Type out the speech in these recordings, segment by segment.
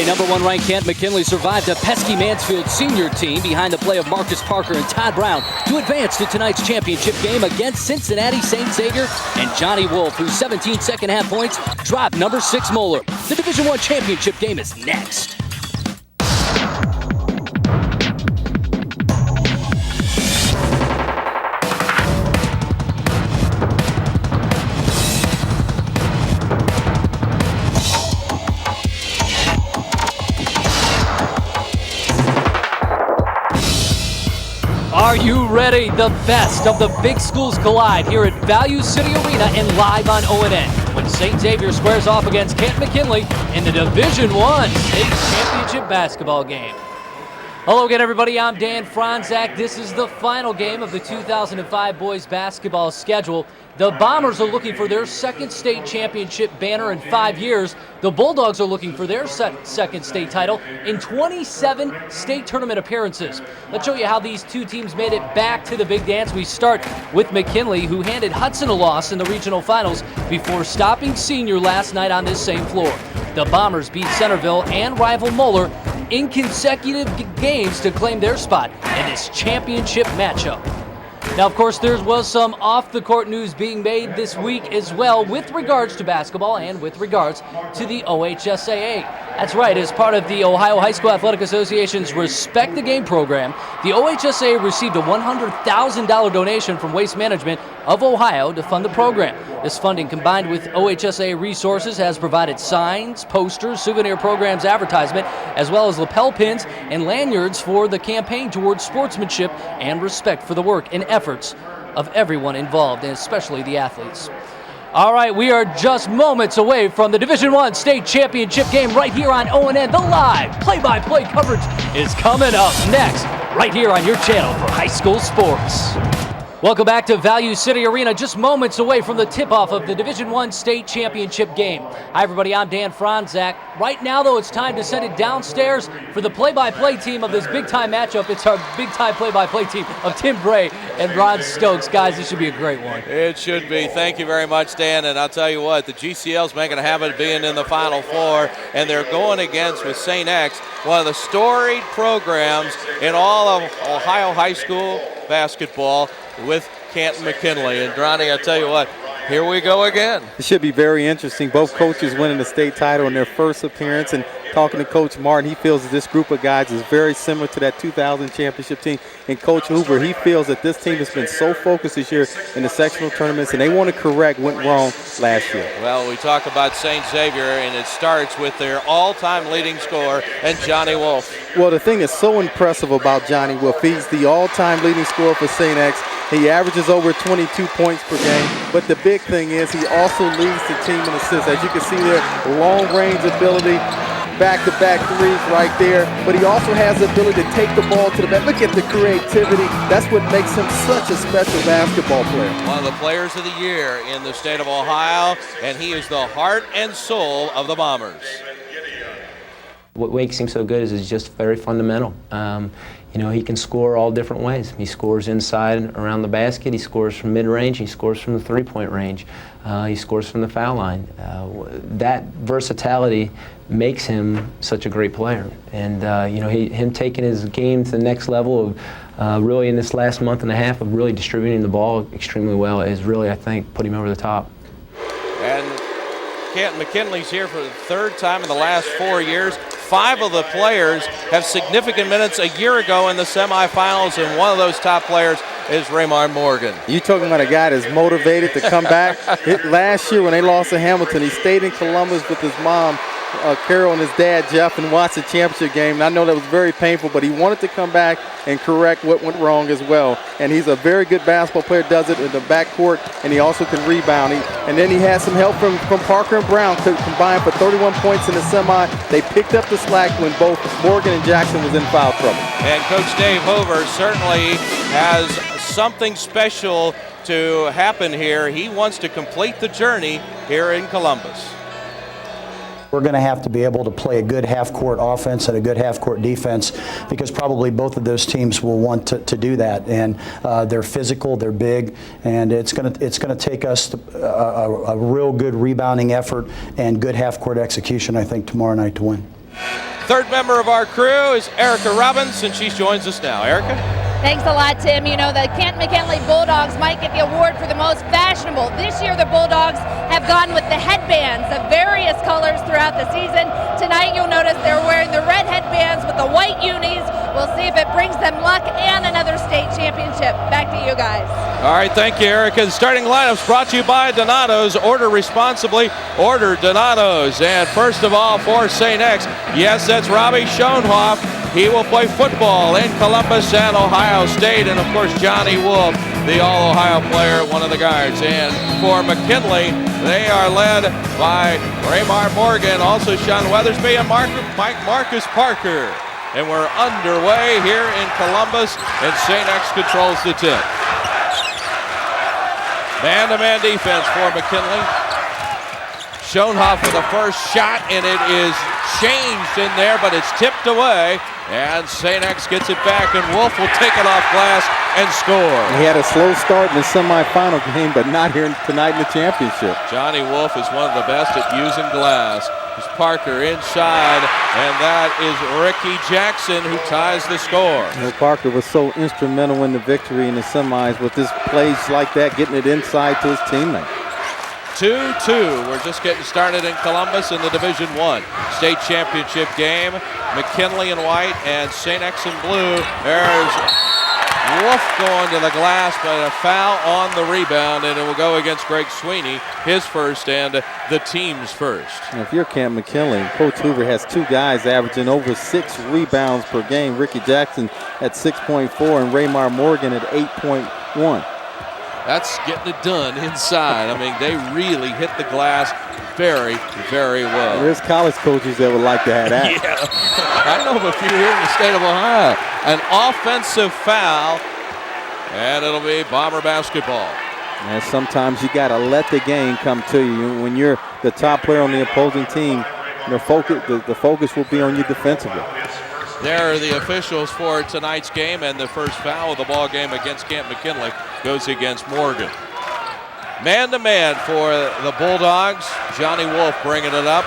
Number 1 ranked Canton McKinley survived a pesky Mansfield senior team behind the play of Marcus Parker and Todd Brown to advance to tonight's championship game against Cincinnati St. Xavier and Johnny Wolf, whose 17 second-half points dropped number 6 Moeller. The Division I championship game is next. Are you ready? The best of the big schools collide here at Value City Arena and live on ONN when St. Xavier squares off against Canton McKinley in the Division I State Championship basketball game. Hello again, everybody. I'm Dan Franzak. This is the final game of the 2005 boys basketball schedule. The Bombers are looking for their second state championship banner in 5 years. The Bulldogs are looking for their second state title in 27 state tournament appearances. Let's show you how these two teams made it back to the big dance. We start with McKinley, who handed Hudson a loss in the regional finals before stopping Senior last night on this same floor. The Bombers beat Centerville and rival Moeller in consecutive games to claim their spot in this championship matchup. Now, of course, there was some off-the-court news being made this week as well with regards to basketball and with regards to the OHSAA. That's right, as part of the Ohio High School Athletic Association's Respect the Game program, the OHSAA received a $100,000 donation from Waste Management of Ohio to fund the program. This funding, combined with OHSAA resources, has provided signs, posters, souvenir programs, advertisement, as well as lapel pins and lanyards for the campaign towards sportsmanship and respect for the work and efforts of everyone involved, and especially the athletes. All right, we are just moments away from the Division I State Championship game right here on ONN. The live play-by-play coverage is coming up next, right here on your channel for high school sports. Welcome back to Value City Arena, just moments away from the tip-off of the Division I State Championship game. Hi, everybody. I'm Dan Franzak. Right now, though, it's time to send it downstairs for the play-by-play team of this big-time matchup. It's our big-time play-by-play team of Tim Bray and Ron Stokes. Guys, this should be a great one. It should be. Thank you very much, Dan. And I'll tell you what, the GCL's making a habit of being in the Final Four, and they're going against with St. X, one of the storied programs in all of Ohio high school basketball, with Canton McKinley. And Ronnie, I tell you what, here we go again. It should be very interesting. Both coaches winning the state title in their first appearance, and talking to Coach Martin, he feels that this group of guys is very similar to that 2000 championship team. And Coach Hoover, he feels that this team has been so focused this year in the sectional tournaments, and they want to correct what went wrong last year. Well, we talk about St. Xavier, and it starts with their all-time leading scorer, and Johnny Wolf. Well, the thing that's so impressive about Johnny Wolf, he's the all-time leading scorer for St. X. He averages over 22 points per game, but the big thing is he also leads the team in assists. As you can see there, long-range ability, back-to-back threes right there, but he also has the ability to take the ball to the back. Look at the creativity. That's what makes him such a special basketball player. One of the players of the year in the state of Ohio, and he is the heart and soul of the Bombers. What makes him so good is he's just very fundamental. You know, he can score all different ways. He scores inside around the basket, he scores from mid-range, he scores from the three-point range, he scores from the foul line. That versatility makes him such a great player. And you know, him taking his game to the next level of really in this last month and a half of really distributing the ball extremely well is really, I think, put him over the top. And Canton McKinley's here for the third time in the last 4 years. 5 of the players have significant minutes a year ago in the semifinals, and one of those top players is Raymar Morgan. You talking about a guy that's motivated to come back? Last year when they lost to Hamilton, he stayed in Columbus with his mom, Carol, and his dad, Jeff, and watched the championship game. And I know that was very painful, but he wanted to come back and correct what went wrong as well. And he's a very good basketball player, does it in the backcourt, and he also can rebound. And then he had some help from Parker and Brown, combined for 31 points in the semi. They picked up the slack when both Morgan and Jackson was in foul trouble. And Coach Dave Hoover certainly has something special to happen here. He wants to complete the journey here in Columbus. We're going to have to be able to play a good half-court offense and a good half-court defense, because probably both of those teams will want to do that. And they're physical, they're big, and it's going to take us a real good rebounding effort and good half-court execution, I think, tomorrow night to win. Third member of our crew is Erica Robbins, and she joins us now. Erica? Thanks a lot, Tim. You know, the Canton McKinley Bulldogs might get the award for the most fashionable. This year, the Bulldogs have gone with the headbands of various colors throughout the season. Tonight, you'll notice they're wearing the red headbands with the white unis. We'll see if it brings them luck and another state championship. Back to you guys. All right, thank you, Erica. The starting lineups brought to you by Donato's. Order responsibly. Order Donato's. And first of all, for St. X, yes, that's Robbie Schoenhoff. He will play football in Columbus and Ohio State. And, of course, Johnny Wolf, the All-Ohio player, one of the guards. And for McKinley, they are led by Raymar Morgan, also Sean Weathersby, and Marcus Parker. And we're underway here in Columbus, and St. X controls the tip. Man-to-man defense for McKinley. Schoenhoff with the first shot, and it is changed in there, but it's tipped away. And St. X gets it back, and Wolf will take it off glass and score. He had a slow start in the semifinal game, but not here tonight in the championship. Johnny Wolf is one of the best at using glass. It's Parker inside, and that is Ricky Jackson who ties the score. You know, Parker was so instrumental in the victory in the semis with his plays like that, getting it inside to his teammate. 2-2. We're just getting started in Columbus in the Division I state championship game. McKinley in white and St. X in blue. There's Wolf going to the glass, but a foul on the rebound, and it will go against Greg Sweeney, his first and the team's first. And if you're Canton McKinley, Coach Hoover has two guys averaging over 6 rebounds per game. Ricky Jackson at 6.4 and Raymar Morgan at 8.1. That's getting it done inside. I mean, they really hit the glass very, very well. There's college coaches that would like to have that. Yeah, I know of a few here in the state of Ohio. An offensive foul, and it'll be Bomber basketball. And sometimes you got to let the game come to you. When you're the top player on the opposing team, the focus will be on you defensively. There are the officials for tonight's game, and the first foul of the ball game against Canton McKinley goes against Morgan. Man-to-man for the Bulldogs. Johnny Wolf bringing it up.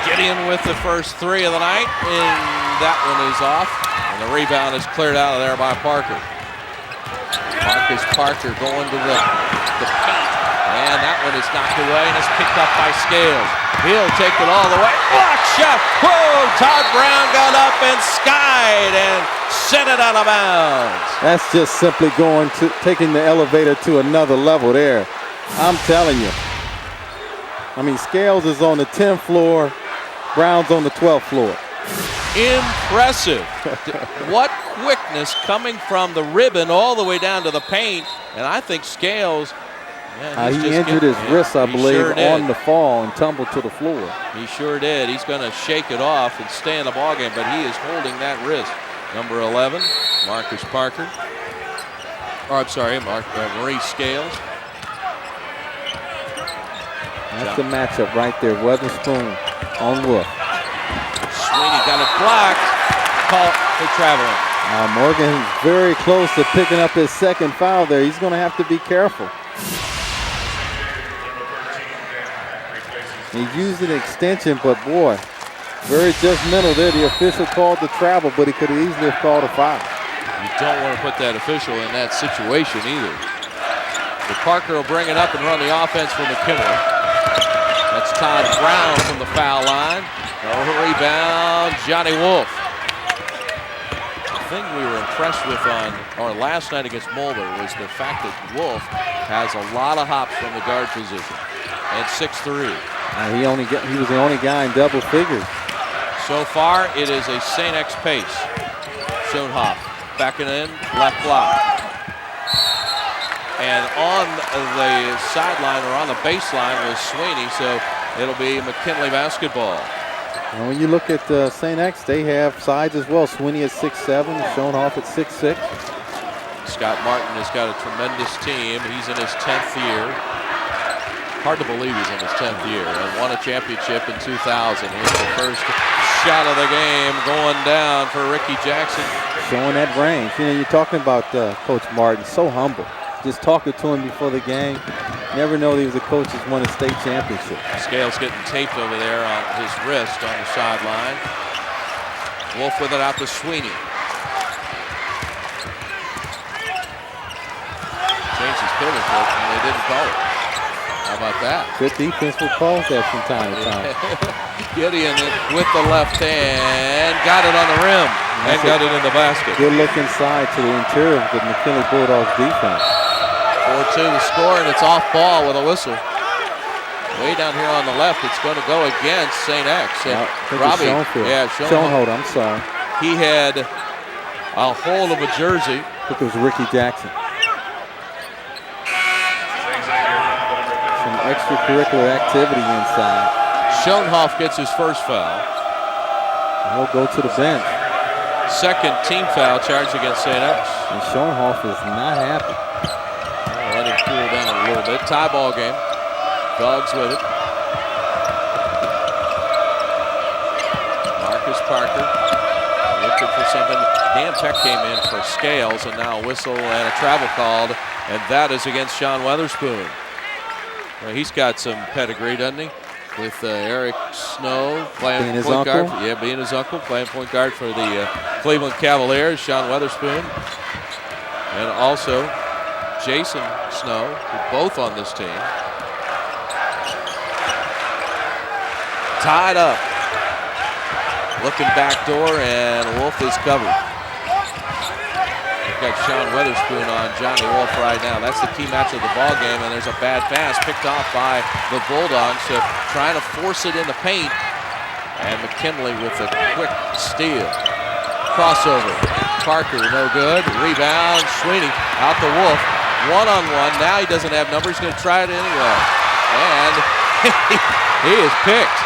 Gideon with the first three of the night, and that one is off. And the rebound is cleared out of there by Parker. Marcus Parker going to the paint. And that one is knocked away and is picked up by Scales. He'll take it all the way. Block shot. Whoa! Todd Brown got up and skied and sent it out of bounds. That's just simply taking the elevator to another level there. I'm telling you. I mean, Scales is on the 10th floor. Brown's on the 12th floor. Impressive. What quickness coming from the ribbon all the way down to the paint. And I think Scales... Yeah, he injured his wrist, I believe, on the fall and tumbled to the floor. He sure did. He's going to shake it off and stay in the ballgame, but he is holding that wrist. Number 11, Marcus Parker. Or I'm sorry, Maurice Scales. That's the matchup right there. Weatherspoon on Wolf. Sweeney got it blocked. Call for traveling. Morgan's very close to picking up his second foul there. He's going to have to be careful. He used an extension, but boy, very judgmental there. The official called the travel, but he could have easily have called a foul. You don't want to put that official in that situation either. But Parker will bring it up and run the offense for McKinley. That's Todd Brown from the foul line. No rebound, Johnny Wolf. The thing we were impressed with on our last night against Mulder was the fact that Wolf has a lot of hops from the guard position and 6'3". He was the only guy in double figures. So far, it is a St. X pace. Schoenhoff backing in, left block. And on the sideline or on the baseline was Sweeney, so it'll be McKinley basketball. And when you look at St. X, they have sides as well. Sweeney at 6'7", Schoenhoff at 6'6". Scott Martin has got a tremendous team. He's in his 10th year. Hard to believe he's in his 10th year and won a championship in 2000. Here's the first shot of the game going down for Ricky Jackson. Showing that range. You know, you're talking about Coach Martin, so humble. Just talking to him before the game. Never know he was a coach that's won a state championship. Scales getting taped over there on his wrist on the sideline. Wolf with it out to Sweeney. Changed his pivot foot and they didn't call it. How about that? Good defense will cause that from time to time. Gideon with the left hand, got it on the rim and got it in the basket. Good look inside to the interior of the McKinley Bulldogs defense. 4-2 the score, and it's off ball with a whistle. Way down here on the left, it's going to go against St. X. And Robbie, Schoenhold, I'm sorry. He had a hold of a jersey. I think it was Ricky Jackson. Some extracurricular activity inside. Schoenhoff gets his first foul. And he'll go to the bench. Second team foul charged against St. X. And Schoenhoff is not happy. Let him cool down a little bit. Tie ball game. Dogs with it. Marcus Parker looking for something. Dan Tech came in for Scales, and now a whistle and a travel called, and that is against Sean Weatherspoon. Well, he's got some pedigree, doesn't he? With Eric Snow playing being point guard. uncle. Yeah, being his uncle, playing point guard for the Cleveland Cavaliers, Sean Weatherspoon. And also Jason Snow, who both on this team. Tied up. Looking back door, and Wolf is covered. We've got Sean Weatherspoon on Johnny Wolf right now. That's the key match of the ball game, and there's a bad pass picked off by the Bulldogs, trying to force it in the paint. And McKinley with a quick steal. Crossover. Parker, no good. Rebound. Sweeney out to Wolf. One-on-one. Now he doesn't have numbers. He's going to try it anyway. And he is picked.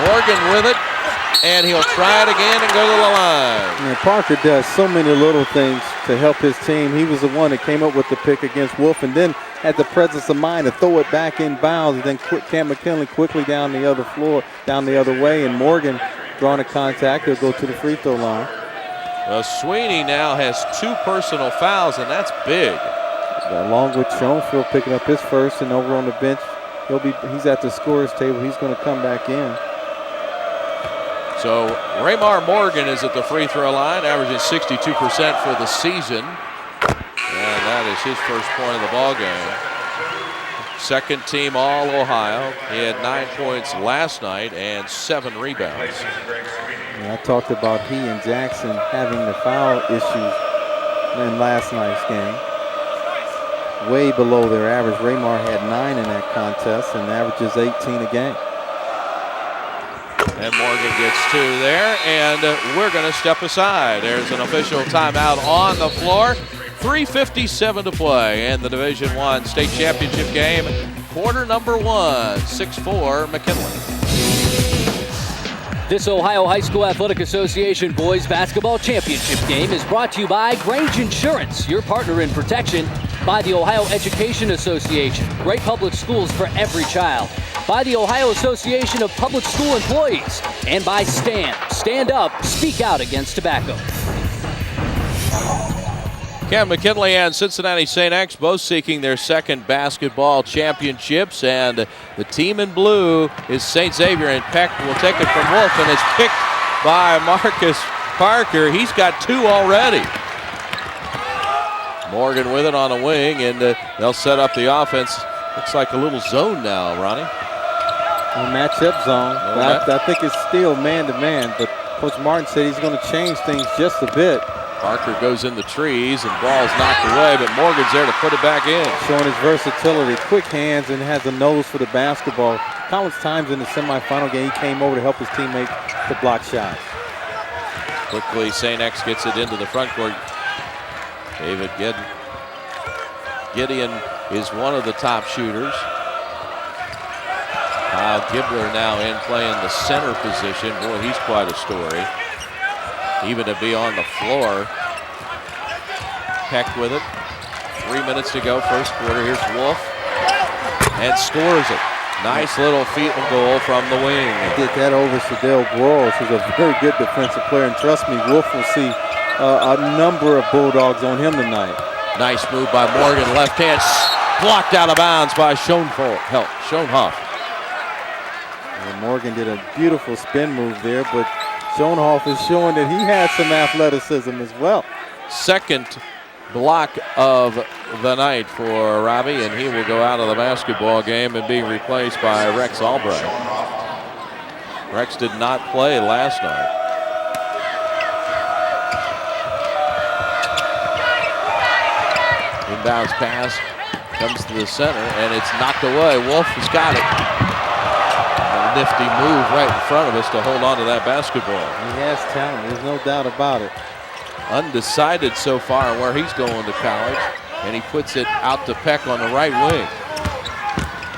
Morgan with it, and he'll try it again and go to the line. And Parker does so many little things to help his team. He was the one that came up with the pick against Wolf, and then had the presence of mind to throw it back in bounds, and then Canton McKinley quickly down the other floor, down the other way, and Morgan drawing a contact. He'll go to the free throw line. Well, Sweeney now has 2 personal fouls, and that's big. Along with Schoenfield picking up his first, and over on the bench, he's at the scorer's table. He's going to come back in. So Raymar Morgan is at the free throw line, averaging 62% for the season. And that is his first point of the ball game. Second team All-Ohio. He had 9 points last night and 7 rebounds. Yeah, I talked about he and Jackson having the foul issues in last night's game. Way below their average. Raymar had 9 in that contest and averages 18 a game. And Morgan gets 2 there, and we're going to step aside. There's an official timeout on the floor. 3:57 to play in the Division I state championship game. Quarter number 1, 6-4 McKinley. This Ohio High School Athletic Association Boys Basketball Championship game is brought to you by Grange Insurance, your partner in protection, by the Ohio Education Association, great public schools for every child, by the Ohio Association of Public School Employees, and by STAND. Stand up, speak out against tobacco. Canton McKinley and Cincinnati St. X both seeking their second basketball championships, and the team in blue is St. Xavier, and Peck will take it from Wolf, and it's picked by Marcus Parker. He's got 2 already. Morgan with it on a wing, and they'll set up the offense. Looks like a little zone now, Ronnie. A matchup zone. I think it's still man-to-man, but Coach Martin said he's going to change things just a bit. Parker goes in the trees, and ball's knocked away, but Morgan's there to put it back in. Showing his versatility, quick hands, and has a nose for the basketball. Countless times in the semifinal game, he came over to help his teammate to block shots. Quickly, St. X gets it into the front court. David Gideon is one of the top shooters. Kyle Gibbler now in playing the center position. Boy, he's quite a story. Even to be on the floor. Peck with it. 3 minutes to go, first quarter. Here's Wolf. And scores it. Nice little field goal from the wing. Did that over Sadell Broyles, who's a very good defensive player. And trust me, Wolf will see a number of Bulldogs on him tonight. Nice move by Morgan, left hand, blocked out of bounds by Schoenhoff. And Morgan did a beautiful spin move there, but Schoenhoff is showing that he has some athleticism as well. Second block of the night for Robbie, and he will go out of the basketball game and be replaced by Rex Albright. Rex did not play last night. Inbounds pass comes to the center, and it's knocked away. Wolf has got it. A nifty move right in front of us to hold on to that basketball. He has talent, there's no doubt about it. Undecided so far on where he's going to college, and he puts it out to Peck on the right wing.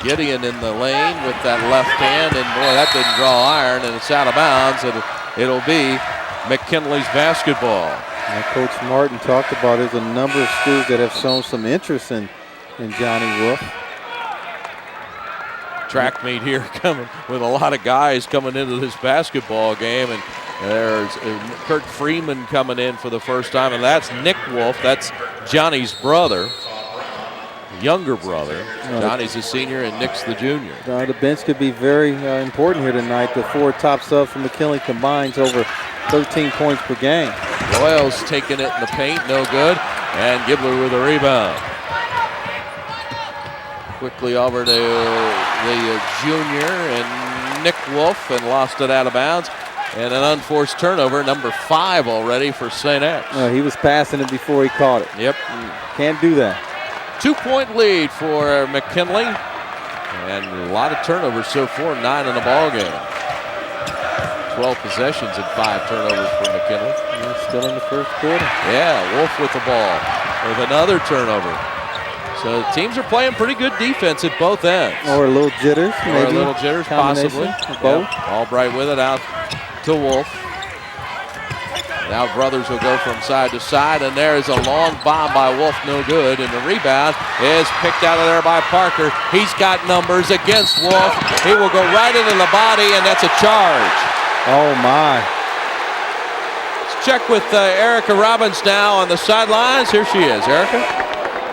Gideon in the lane with that left hand, and boy, that didn't draw iron, and it's out of bounds, and it'll be McKinley's basketball. And Coach Martin talked about there's a number of schools that have shown some interest in Johnny Wolf. Track meet here coming with a lot of guys coming into this basketball game, and there's Kurt Freeman coming in for the first time, and that's Nick Wolf. That's Johnny's brother, younger brother. Johnny's a senior and Nick's the junior. The bench could be very important here tonight. The 4 top subs from McKinley combines over 13 points per game. Royals taking it in the paint, no good, and Gibbler with a rebound. Quickly over to the junior and Nick Wolf, and lost it out of bounds. And an unforced turnover, number 5 already for St. X. He was passing it before he caught it. Yep. Can't do that. 2-point lead for McKinley, and a lot of turnovers so far, 9 in the ball game. 12 possessions and 5 turnovers for McKinley. Still in the first quarter. Yeah, Wolf with the ball with another turnover. So the teams are playing pretty good defense at both ends. Or a little jitters, maybe. Or a little jitters, possibly. Both. Yep. Albright with it out to Wolf. Now brothers will go from side to side, and there is a long bomb by Wolf, no good, and the rebound is picked out of there by Parker. He's got numbers against Wolf. He will go right into the body, and that's a charge. Oh my. Let's check with Erica Robbins now on the sidelines. Here she is, Erica.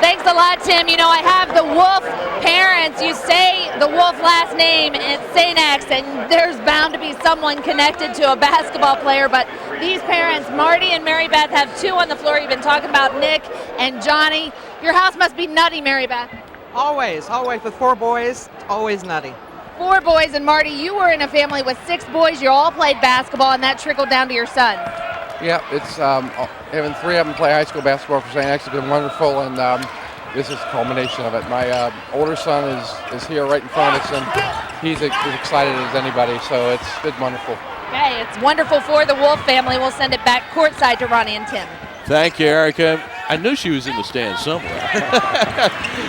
Thanks a lot, Tim. You know, I have the Wolf parents. You say the Wolf last name, and it's St. X, and there's bound to be someone connected to a basketball player, but these parents, Marty and Mary Beth, have 2 on the floor. You've been talking about Nick and Johnny. Your house must be nutty, Mary Beth. Always with 4 boys, always nutty. 4 boys, and Marty, you were in a family with 6 boys. You all played basketball, and that trickled down to your son. Yeah, it's having 3 of them play high school basketball for St. X has been wonderful, and this is the culmination of it. My older son is here right in front of us, and he's as excited as anybody, so it's been wonderful. Okay, it's wonderful for the Wolf family. We'll send it back courtside to Ronnie and Tim. Thank you, Erica. I knew she was in the stands somewhere.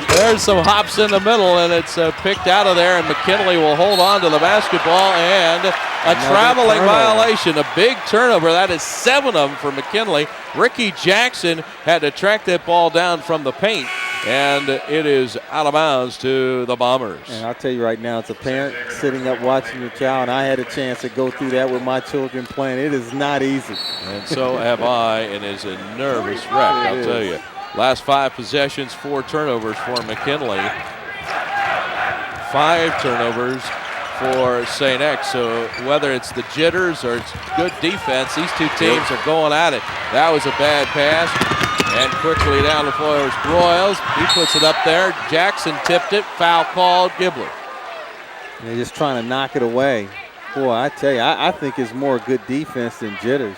There's some hops in the middle, and it's picked out of there, and McKinley will hold on to the basketball, and a traveling violation, a big turnover. That is 7 of them for McKinley. Ricky Jackson had to track that ball down from the paint, and it is out of bounds to the Bombers. And I'll tell you right now, as a parent sitting up watching your child, and I had a chance to go through that with my children playing. It is not easy. And so have I, and it's a nervous wreck, I'll tell you. Last 5 possessions, 4 turnovers for McKinley. 5 turnovers for St. X. So whether it's the jitters or it's good defense, these 2 teams are going at it. That was a bad pass. And quickly down the floor is Broyles. He puts it up there. Jackson tipped it. Foul called. Gibbler. They're just trying to knock it away. Boy, I tell you, I think it's more good defense than jitters.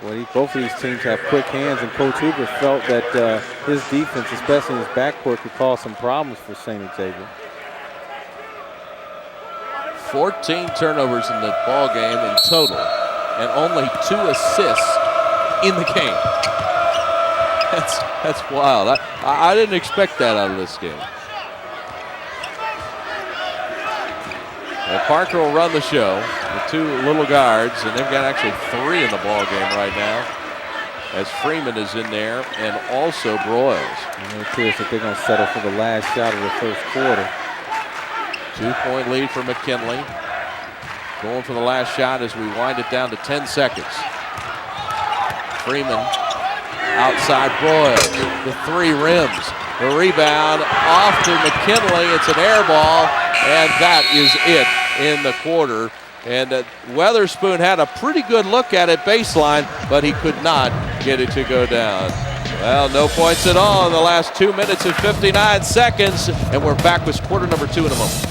Well, both of these teams have quick hands, and Coach Hoover felt that his defense, especially in his backcourt, could cause some problems for St. Xavier. 14 turnovers in the ball game in total, and only 2 assists in the game. That's wild. I didn't expect that out of this game. Well, Parker will run the show with 2 little guards, and they've got actually 3 in the ball game right now, as Freeman is in there, and also Broyles. And it appears that they're going to settle for the last shot of the first quarter. 2-point lead for McKinley. Going for the last shot as we wind it down to 10 seconds. Freeman Outside Broyles, the 3 rims. The rebound off to McKinley. It's an air ball, and that is it in the quarter. And Weatherspoon had a pretty good look at it baseline, but he could not get it to go down. Well, no points at all in the last 2 minutes and 59 seconds, and we're back with quarter number 2 in a moment.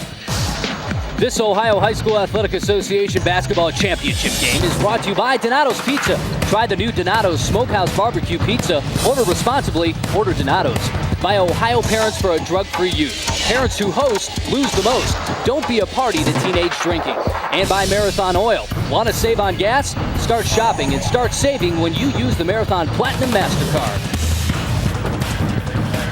This Ohio High School Athletic Association basketball championship game is brought to you by Donato's Pizza. Try the new Donato's Smokehouse Barbecue Pizza. Order responsibly. Order Donato's. By Ohio Parents for a Drug-Free Youth. Parents who host lose the most. Don't be a party to teenage drinking. And by Marathon Oil. Want to save on gas? Start shopping and start saving when you use the Marathon Platinum MasterCard.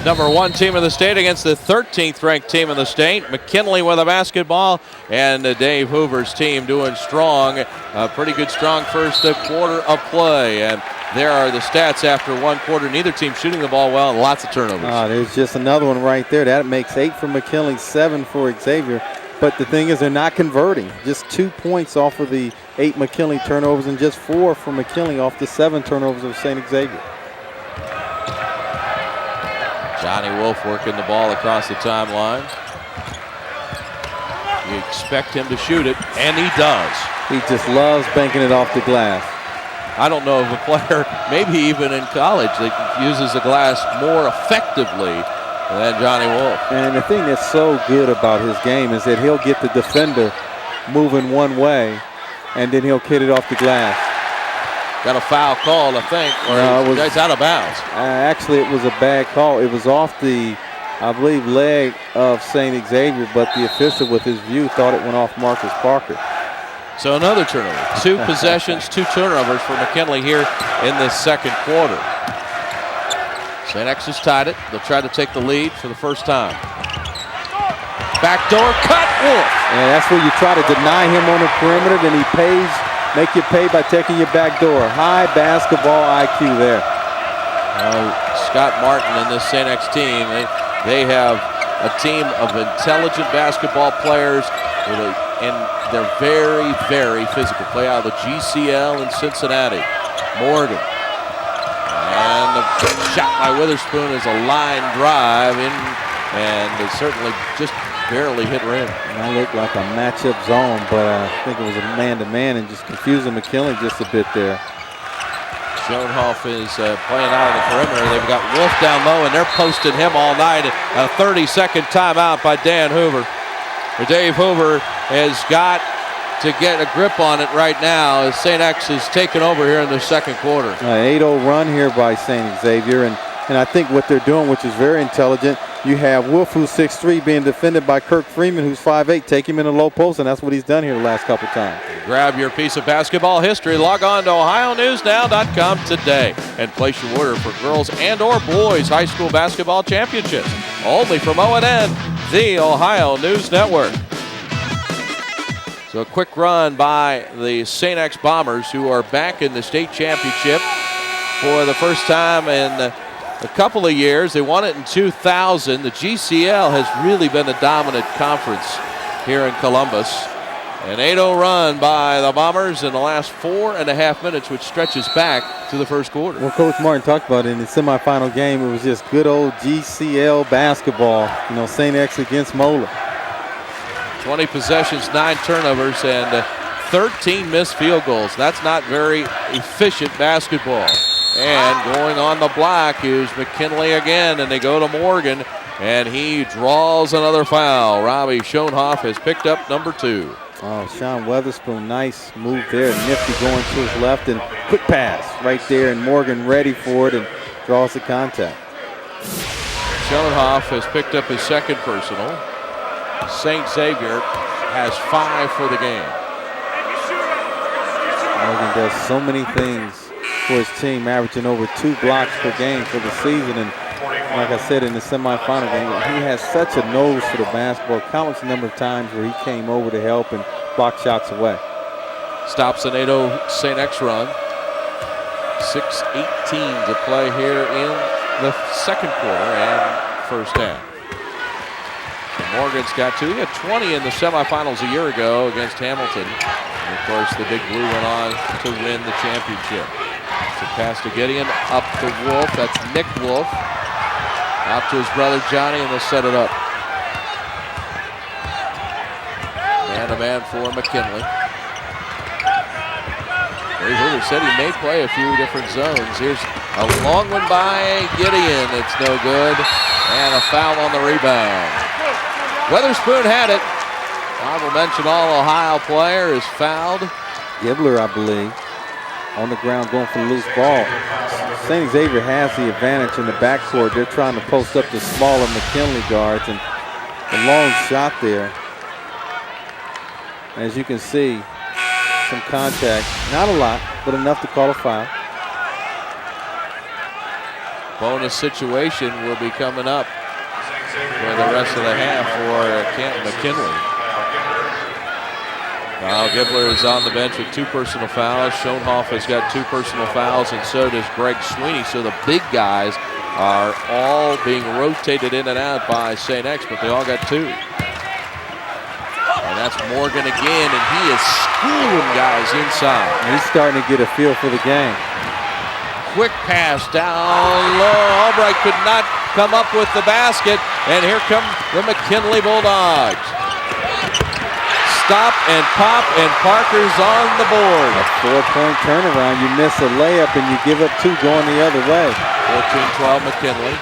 Number 1 team in the state against the 13th ranked team in the state. McKinley with a basketball, and Dave Hoover's team doing strong. A pretty good strong first quarter of play. And there are the stats after 1 quarter. Neither team shooting the ball well and lots of turnovers. There's just another one right there. That makes 8 for McKinley, 7 for Xavier. But the thing is, they're not converting. Just 2 points off of the 8 McKinley turnovers and just 4 for McKinley off the 7 turnovers of St. Xavier. Johnny Wolf working the ball across the timeline. You expect him to shoot it, and he does. He just loves banking it off the glass. I don't know of a player, maybe even in college, that uses the glass more effectively than Johnny Wolf. And the thing that's so good about his game is that he'll get the defender moving one way, and then he'll hit it off the glass. Got a foul call, I think, or it's out of bounds. Actually, it was a bad call. It was off the, I believe, leg of St. Xavier, but the official with his view thought it went off Marcus Parker. So another turnover. 2 possessions, 2 turnovers for McKinley here in the second quarter. St. X has tied it. They'll try to take the lead for the first time. Backdoor cut, Wolf. And that's where you try to deny him on the perimeter, then he pays. Make you pay by taking your back door. High basketball IQ there. Scott Martin and this St. X team, they have a team of intelligent basketball players, and they're very, very physical. Play out of the GCL in Cincinnati. Morgan. And the shot by Witherspoon is a line drive in, and it certainly just barely hit rim. That looked like a matchup zone, but I think it was a man-to-man and just confusing McKinley just a bit there. Schoenhoff is playing out of the perimeter. They've got Wolf down low, and they're posting him all night. A 30-second timeout by Dan Hoover. Dave Hoover has got to get a grip on it right now as St. X is taking over here in the second quarter. 8-0 run here by St. Xavier, and I think what they're doing, which is very intelligent, you have Wolf, who's 6'3", being defended by Kirk Freeman, who's 5'8". Take him in a low post, and that's what he's done here the last couple times. Grab your piece of basketball history. Log on to OhioNewsNow.com today and place your order for girls and or boys high school basketball championships. Only from ONN, the Ohio News Network. So a quick run by the St. X Bombers, who are back in the state championship for the first time in a couple of years. They won it in 2000. The GCL has really been a dominant conference here in Columbus. An 8-0 run by the Bombers in the last 4.5 minutes, which stretches back to the first quarter. Well, Coach Martin talked about it in the semifinal game. It was just good old GCL basketball. You know, St. X against Mola. 20 possessions, 9 turnovers, and 13 missed field goals. That's not very efficient basketball. And going on the block is McKinley again, and they go to Morgan, and he draws another foul. Robbie Schoenhoff has picked up number 2. Oh, Sean Weatherspoon, nice move there. Nifty going to his left, and quick pass right there, and Morgan ready for it and draws the contact. Schoenhoff has picked up his second personal. St. Xavier has 5 for the game. Morgan does so many things for his team, averaging over 2 blocks per game for the season. And like I said in the semifinal game, he has such a nose for the basketball. Countless number of times where he came over to help and block shots away. Stops an 8-0 St. X run. 6:18 to play here in the second quarter and first half. So Morgan's got 2. He had 20 in the semifinals a year ago against Hamilton. And of course, the Big Blue went on to win the championship. So pass to Gideon, up to Wolf. That's Nick Wolf. Out to his brother Johnny, and they'll set it up. Man-to-man for McKinley. Ray Hoover said he may play a few different zones. Here's a long one by Gideon. It's no good. And a foul on the rebound. Weatherspoon had it. Honorable mention, All-Ohio player is fouled. Gibbler, I believe, on the ground going for the loose ball. St. Xavier has the advantage in the backcourt. They're trying to post up the smaller McKinley guards, and a long shot there. As you can see, some contact. Not a lot, but enough to call a foul. Bonus situation will be coming up for the rest of the half for Canton McKinley. Kyle Gibbler is on the bench with 2 personal fouls. Schoenhoff has got 2 personal fouls, and so does Greg Sweeney. So the big guys are all being rotated in and out by St. X, but they all got 2. And that's Morgan again, and he is schooling guys inside. He's starting to get a feel for the game. Quick pass down low. Albright could not come up with the basket, and here come the McKinley Bulldogs. Stop and pop, and Parker's on the board. A 4-point turnaround. You miss a layup, and you give up 2 going the other way. 14-12 McKinley.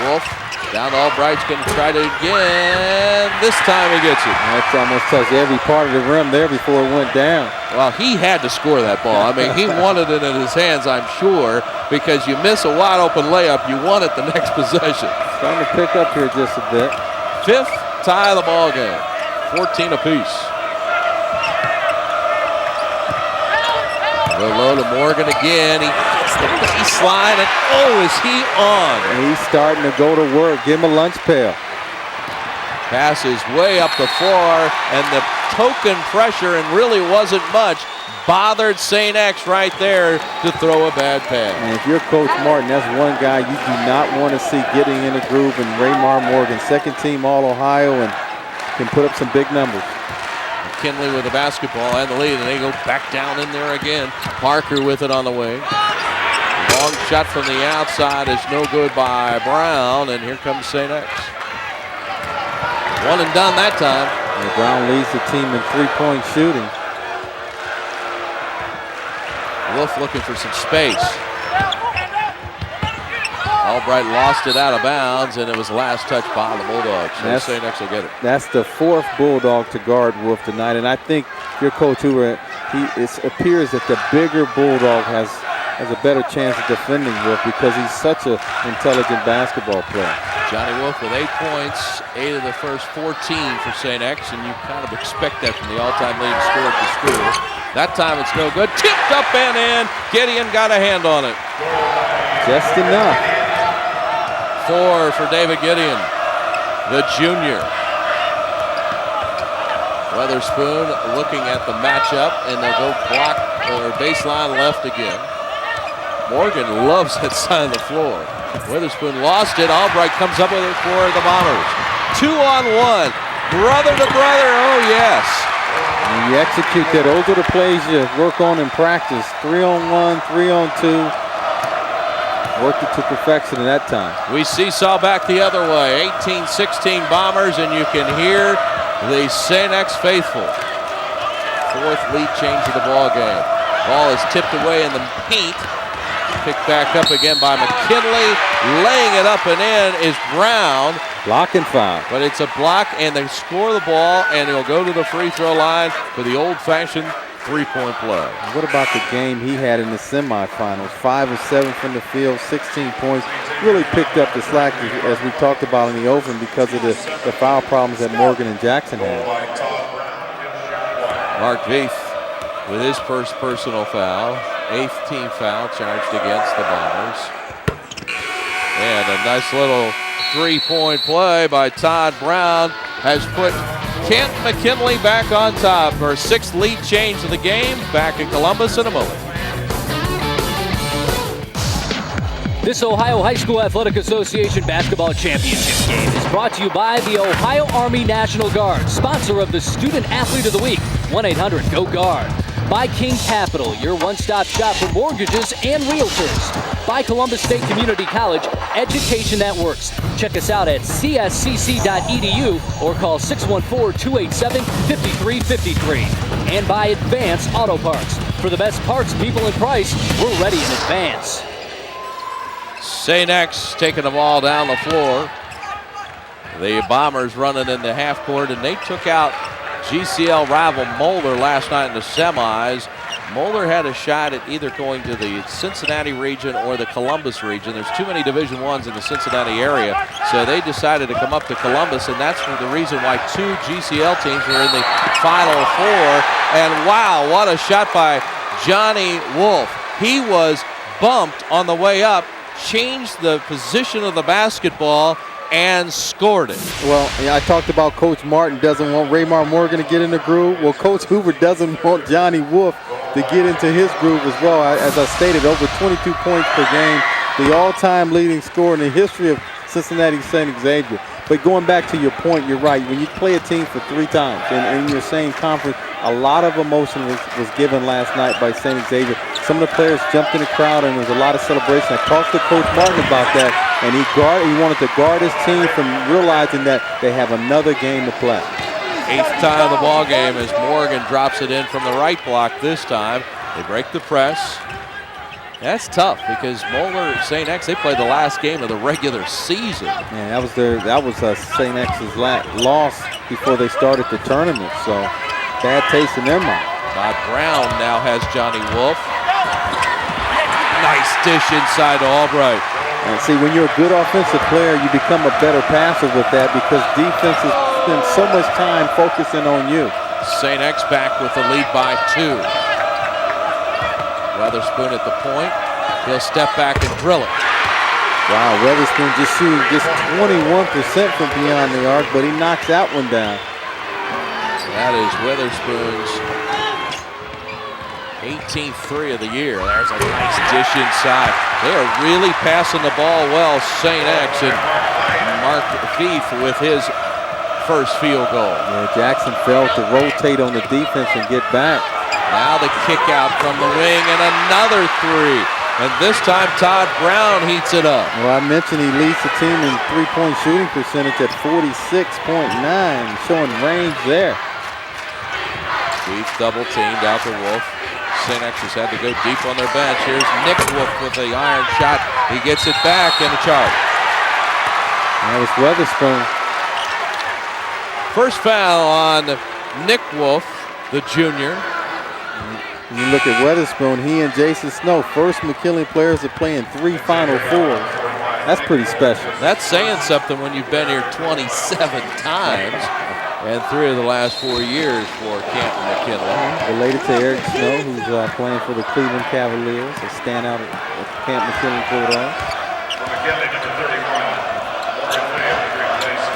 Wolf down to Albright's going to try it again. This time he gets it. That's almost touched every part of the rim there before it went down. Well, he had to score that ball. I mean, he wanted it in his hands, I'm sure, because you miss a wide open layup, you want it the next possession. Starting to pick up here just a bit. 5th tie of the ball game. 14 apiece. Go low to Morgan again. He gets the baseline, and oh, is he on? And he's starting to go to work. Give him a lunch pail. Passes way up the floor, and the token pressure, and really wasn't much, bothered St. X right there to throw a bad pass. And if you're Coach Martin, that's one guy you do not want to see getting in a groove, and Raymar Morgan, 2nd team All-Ohio, and can put up some big numbers. McKinley with the basketball and the lead, and they go back down in there again. Parker with it on the wing. Long shot from the outside is no good by Brown, and here comes St. X. 1 and done that time. And Brown leads the team in 3-point shooting. Wolf looking for some space. Albright lost it out of bounds, and it was last touch by the Bulldogs. So St. X will get it. That's the 4th Bulldog to guard Wolf tonight, and I think your Coach Hoover, it appears that the bigger Bulldog has a better chance of defending Wolf because he's such an intelligent basketball player. Johnny Wolf with 8 points, 8 of the first 14 for St. X, and you kind of expect that from the all-time leading scorer at the school. That time it's no good. Tipped up and in. Gideon got a hand on it. Just enough. 4 for David Gideon, the junior. Weatherspoon looking at the matchup, and they'll go block or baseline left again. Morgan loves that side of the floor. Weatherspoon lost it. Albright comes up with it for the Bombers. 2-on-1, brother to brother. Oh yes. And you execute that. Those are the plays you work on in practice. 3-on-1, 3-on-2. Worked it to perfection in that time. We seesaw back the other way. 18-16 Bombers, and you can hear the St. X faithful. 4th lead change of the ball game. Ball is tipped away in the paint. Picked back up again by McKinley. Laying it up and in is Brown. Block and foul. But it's a block, and they score the ball, and he'll go to the free throw line for the old-fashioned 3-point play. What about the game he had in the semifinals? 5 of 7 from the field, 16 points. Really picked up the slack as we talked about in the open because of the foul problems that Morgan and Jackson had. Mark Veith with his first personal foul. 8th team foul charged against the Bombers. And a nice little 3-point play by Todd Brown has put Canton McKinley back on top for a 6th lead change of the game. Back in Columbus in a moment. This Ohio High School Athletic Association Basketball Championship game is brought to you by the Ohio Army National Guard, sponsor of the Student Athlete of the Week. 1-800-GO-GUARD. By King Capital, your one-stop shop for mortgages and realtors. By Columbus State Community College, education that works. Check us out at cscc.edu or call 614-287-5353. And by Advance Auto Parts. For the best parts, people, and price, we're ready in advance. St. X taking the ball down the floor. The Bombers running in the half court, and they took out GCL rival Moeller last night in the semis. Moeller had a shot at either going to the Cincinnati region or the Columbus region. There's too many Division I's in the Cincinnati area, so they decided to come up to Columbus, and that's the reason why 2 GCL teams were in the Final Four. And wow, what a shot by Johnny Wolf. He was bumped on the way up, changed the position of the basketball, and scored it. Well, yeah, I talked about Coach Martin doesn't want Raymar Morgan to get in the groove. Well, Coach Hoover doesn't want Johnny Wolf to get into his groove as well. As I stated, over 22 points per game, the all-time leading scorer in the history of Cincinnati St. Xavier. But going back to your point, you're right. When you play a team for 3 times in your same conference, a lot of emotion was given last night by St. Xavier. Some of the players jumped in the crowd, and there was a lot of celebration. I talked to Coach Martin about that, and he wanted to guard his team from realizing that they have another game to play. 8th tie of the ball game as Morgan drops it in from the right block this time. They break the press. That's tough because Moeller St. X, they played the last game of the regular season. Yeah, that was St. X's loss before they started the tournament, so bad taste in their mouth. Todd Brown now has Johnny Wolf. Nice dish inside to Albright. And see, when you're a good offensive player, you become a better passer with that because defenses spend so much time focusing on you. St. X back with the lead by 2. Weatherspoon at the point. He'll step back and drill it. Wow, Weatherspoon just shooting just 21% from beyond the arc, but he knocks that one down. That is Weatherspoon's 18th 3 of the year. There's a nice dish inside. They are really passing the ball well, St. X, and Mark Thief with his first field goal. Yeah, Jackson failed to rotate on the defense and get back. Now the kick out from the wing and another 3. And this time Todd Brown heats it up. Well, I mentioned he leads the team in three-point shooting percentage at 46.9, showing range there. Deep double teamed out to Wolf. St. X has had to go deep on their bench. Here's Nick Wolf with the iron shot. He gets it back in the charge. That was Weatherspoon. First foul on Nick Wolf, the junior. When you look at Weatherspoon, he and Jason Snow, first McKinley players to play in 3 Final Fours. That's pretty special. That's saying something when you've been here 27 times and 3 of the last 4 years for Canton McKinley. Related to Eric Snow, who's playing for the Cleveland Cavaliers, a standout at Canton McKinley Bulldogs.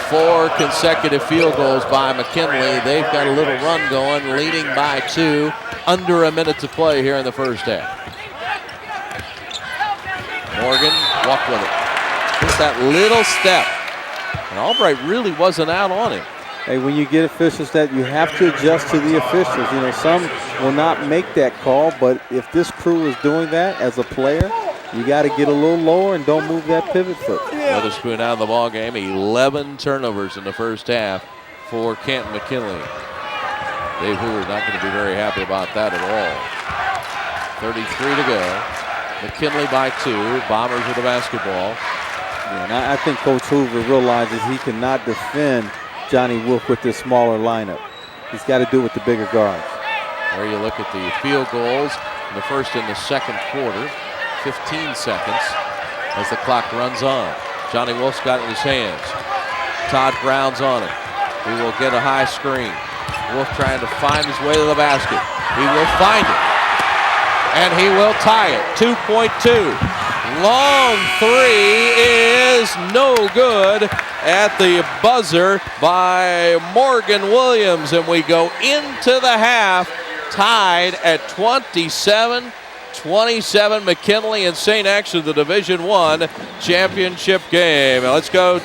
4 consecutive field goals by McKinley. They've got a little run going, leading by 2. Under a minute to play here in the first half. Morgan walked with it. Just that little step. And Albright really wasn't out on him. Hey, when you get officials that you have to adjust to the officials. You know, some will not make that call, but if this crew is doing that as a player, you got to get a little lower and don't move that pivot foot. Weatherspoon out of the ball game. 11 turnovers in the first half for Canton McKinley. Dave Hoover's not going to be very happy about that at all. 33 to go. McKinley by 2. Bombers with the basketball. Yeah, and I think Coach Hoover realizes he cannot defend Johnny Wolf with this smaller lineup. He's got to do it with the bigger guards. There you look at the field goals in the first and the second quarter. 15 seconds as the clock runs on. Johnny Wolf's got it in his hands. Todd Brown's on it. He will get a high screen. Wolf trying to find his way to the basket. He will find it. And he will tie it. 2.2. Long 3 is no good at the buzzer by Morgan Williams. And we go into the half tied at 27-27. McKinley and St. X of the Division I championship game. Now let's go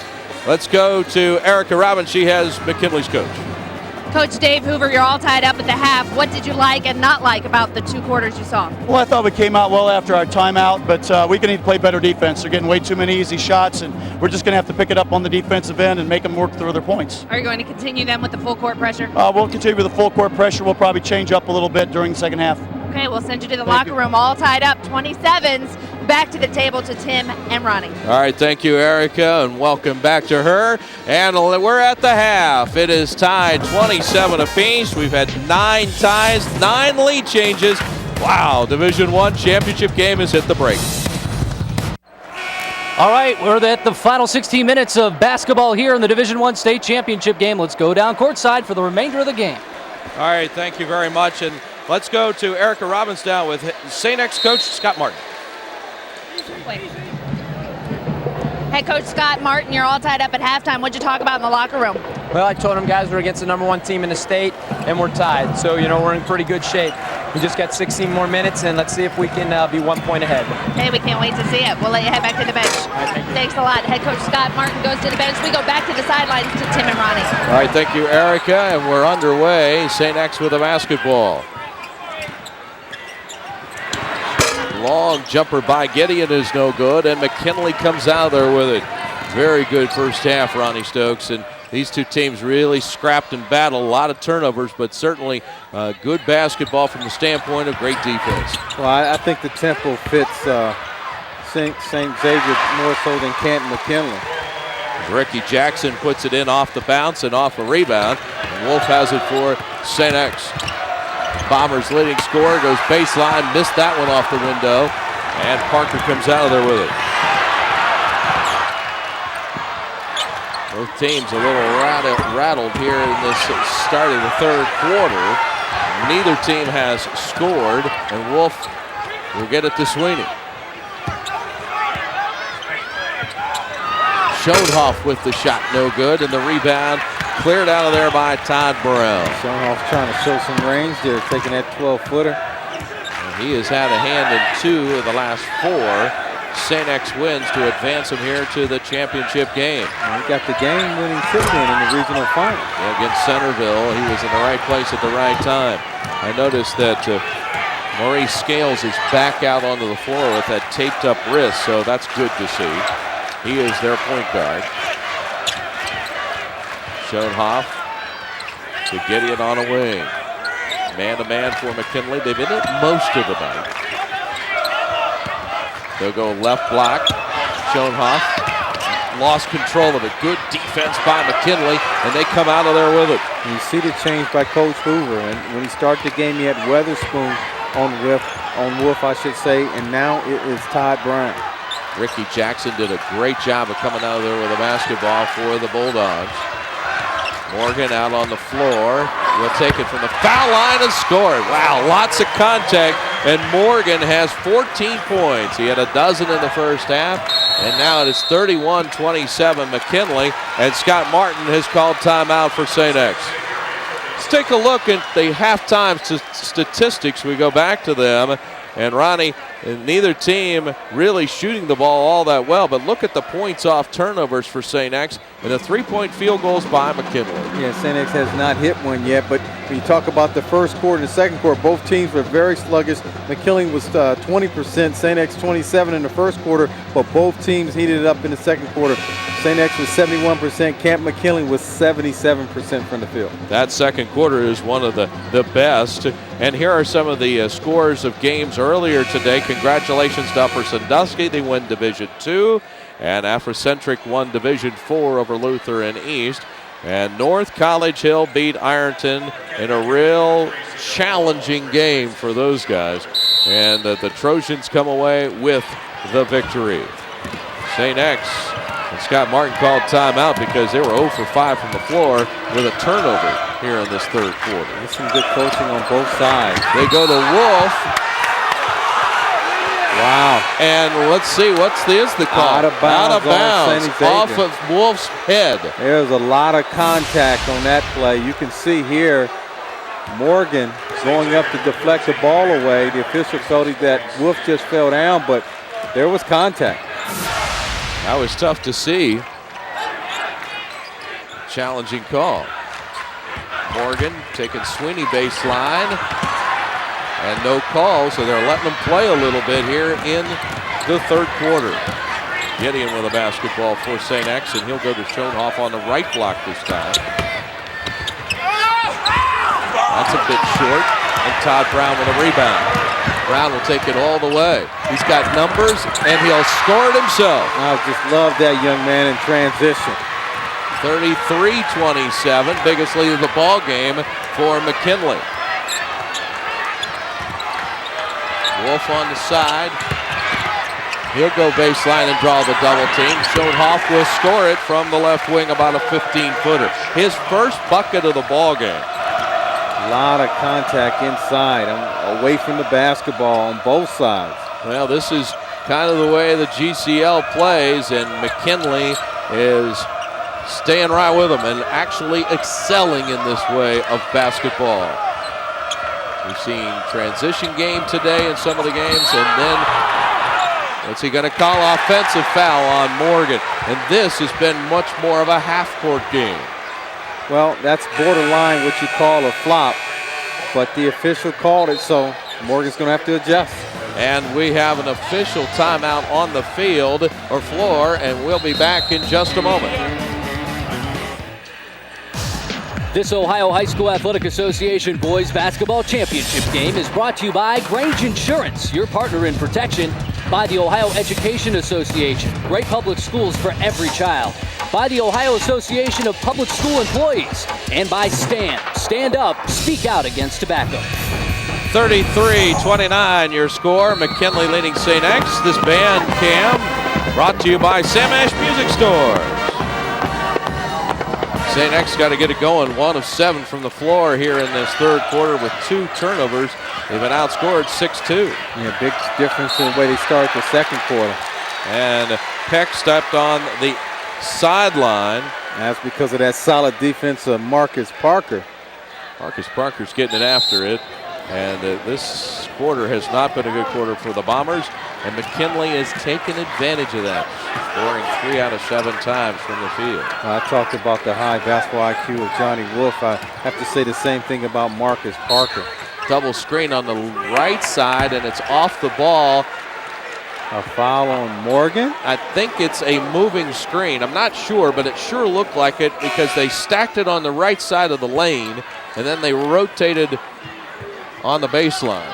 to Erica Robbins. She has McKinley's coach. Coach Dave Hoover, you're all tied up at the half. What did you like and not like about the 2 quarters you saw? Well, I thought we came out well after our timeout, but we're going to need to play better defense. They're getting way too many easy shots, and we're just going to have to pick it up on the defensive end and make them work through their points. Are you going to continue then with the full court pressure? We'll continue with the full court pressure. We'll probably change up a little bit during the second half. Okay, we'll send you to the locker room all tied up. 27s. Back to the table to Tim and Ronnie. All right, thank you, Erica, and welcome back to her. And we're at the half. It is tied 27 apiece. We've had 9 ties, 9 lead changes. Wow, Division I championship game has hit the brakes. All right, we're at the final 16 minutes of basketball here in the Division I state championship game. Let's go down courtside for the remainder of the game. All right, thank you very much. And let's go to Erica Robbins now with St. X coach Scott Martin. Head coach Scott Martin, you're all tied up at halftime. What'd you talk about in the locker room? Well, I told them guys we're against the #1 team in the state, and we're tied. So, we're in pretty good shape. We just got 16 more minutes, and let's see if we can be 1 point ahead. Hey, we can't wait to see it. We'll let you head back to the bench. Thanks a lot. Head coach Scott Martin goes to the bench. We go back to the sidelines to Tim and Ronnie. All right, thank you, Erica, and we're underway. St. X with a basketball. Long jumper by Gideon is no good, and McKinley comes out there with it. Very good first half, Ronnie Stokes, and these two teams really scrapped and battled. A lot of turnovers, but certainly good basketball from the standpoint of great defense. Well, I think the tempo fits St. Xavier more so than Canton McKinley. Ricky Jackson puts it in off the bounce and off a rebound. And Wolf has it for St. X. Bombers leading scorer goes baseline, missed that one off the window, and Parker comes out of there with it. Both teams a little rattled here in this start of the third quarter. Neither team has scored, and Wolf will get it to Sweeney. Schoenhoff with the shot, no good, and the rebound cleared out of there by Todd Burrell. Schoenhoff's trying to show some range there, taking that 12-footer. He has had a hand in 2 of the last 4 St. X wins to advance him here to the championship game. And he got the game-winning tip in the regional final. Yeah, against Centerville, he was in the right place at the right time. I noticed that Maurice Scales is back out onto the floor with that taped-up wrist, so that's good to see. He is their point guard. Schoenhoff to Gideon on a wing. Man-to-man for McKinley. They've been it most of the night. They'll go left block. Schoenhoff lost control of it. Good defense by McKinley, and they come out of there with it. You see the change by Coach Hoover, and when he started the game, he had Weatherspoon on Wolf, I should say, and now it is Todd Brown. Ricky Jackson did a great job of coming out of there with a basketball for the Bulldogs. Morgan out on the floor. Will take it from the foul line and score it. Wow, lots of contact, and Morgan has 14 points. He had a dozen in the first half, and now it is 31-27 McKinley, and Scott Martin has called timeout for St. X. Let's take a look at the halftime statistics. We go back to them, and Ronnie, neither team really shooting the ball all that well, but look at the points off turnovers for St. X and the 3-point field goals by McKinley. Yeah, St. X has not hit one yet, but when you talk about the first quarter and the second quarter, both teams were very sluggish. McKinley was 20%, St. X 27 in the first quarter, but both teams heated it up in the second quarter. St. X was 71%, Canton McKinley was 77% from the field. That second quarter is one of the best. And here are some of the scores of games earlier today. Congratulations to Upper Sandusky. They win Division II. And Afrocentric won Division IV over Luther and East. And North College Hill beat Ironton in a real challenging game for those guys. And the Trojans come away with the victory. St. X and Scott Martin called timeout because they were 0 for 5 from the floor with a turnover here in this third quarter. There's some good coaching on both sides. They go to Wolf. Wow. And let's see, what's the call? Out of bounds off of Wolf's head. There's a lot of contact on that play. You can see here Morgan going up to deflect the ball away. The official told him that Wolf just fell down, but there was contact. That was tough to see. Challenging call. Morgan taking Sweeney baseline. And no call, so they're letting them play a little bit here in the third quarter. Gideon with a basketball for St. X, and he'll go to Schoenhoff on the right block this time. That's a bit short, and Todd Brown with a rebound. Brown will take it all the way. He's got numbers, and he'll score it himself. I just love that young man in transition. 33-27, biggest lead of the ball game for McKinley. Wolf on the side. He'll go baseline and draw the double team. Schoenhoff will score it from the left wing, about a 15-footer. His first bucket of the ball game. A lot of contact inside, away from the basketball on both sides. Well, this is kind of the way the GCL plays, and McKinley is staying right with them and actually excelling in this way of basketball. We've seen transition game today in some of the games, and then what's he going to call? Offensive foul on Morgan. And this has been much more of a half-court game. Well, that's borderline what you call a flop, but the official called it, so Morgan's going to have to adjust. And we have an official timeout on the field or floor, and we'll be back in just a moment. This Ohio High School Athletic Association Boys Basketball Championship game is brought to you by Grange Insurance, your partner in protection, by the Ohio Education Association, great public schools for every child, by the Ohio Association of Public School Employees, and by STAND. Stand up, speak out against tobacco. 33-29 your score. McKinley leading St. X. This band cam brought to you by Sam Ash Music Store. St. X got to get it going. 1 of 7 from the floor here in this third quarter with 2 turnovers. They've been outscored 6-2. Yeah, big difference in the way they started the second quarter. And Peck stepped on the sideline. That's because of that solid defense of Marcus Parker. Marcus Parker's getting it after it. And this quarter has not been a good quarter for the Bombers. And McKinley has taken advantage of that, scoring 3 out of 7 times from the field. I talked about the high basketball IQ of Johnny Wolf. I have to say the same thing about Marcus Parker. Double screen on the right side, and it's off the ball. A foul on Morgan? I think it's a moving screen. I'm not sure, but it sure looked like it because they stacked it on the right side of the lane, and then they rotated on the baseline.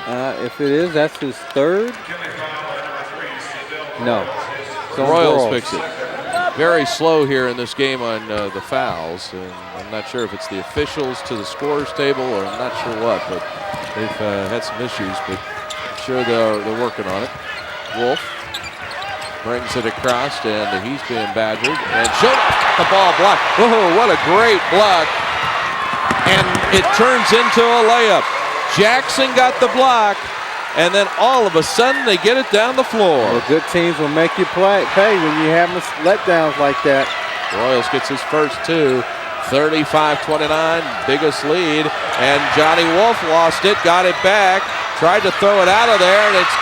If it is, that's his third. No. Royals fix it. Very slow here in this game on the fouls. And I'm not sure if it's the officials to the scorers table or I'm not sure what, but they've had some issues, but I'm sure they're working on it. Wolf brings it across, and he's being badgered. And Schoenhoff, the ball blocked. Oh, what a great block. And it turns into a layup. Jackson got the block, and then all of a sudden they get it down the floor. Well, good teams will make you pay when you have letdowns like that. Royals gets his first 2, 35-29, biggest lead, and Johnny Wolf lost it, got it back, tried to throw it out of there, and it's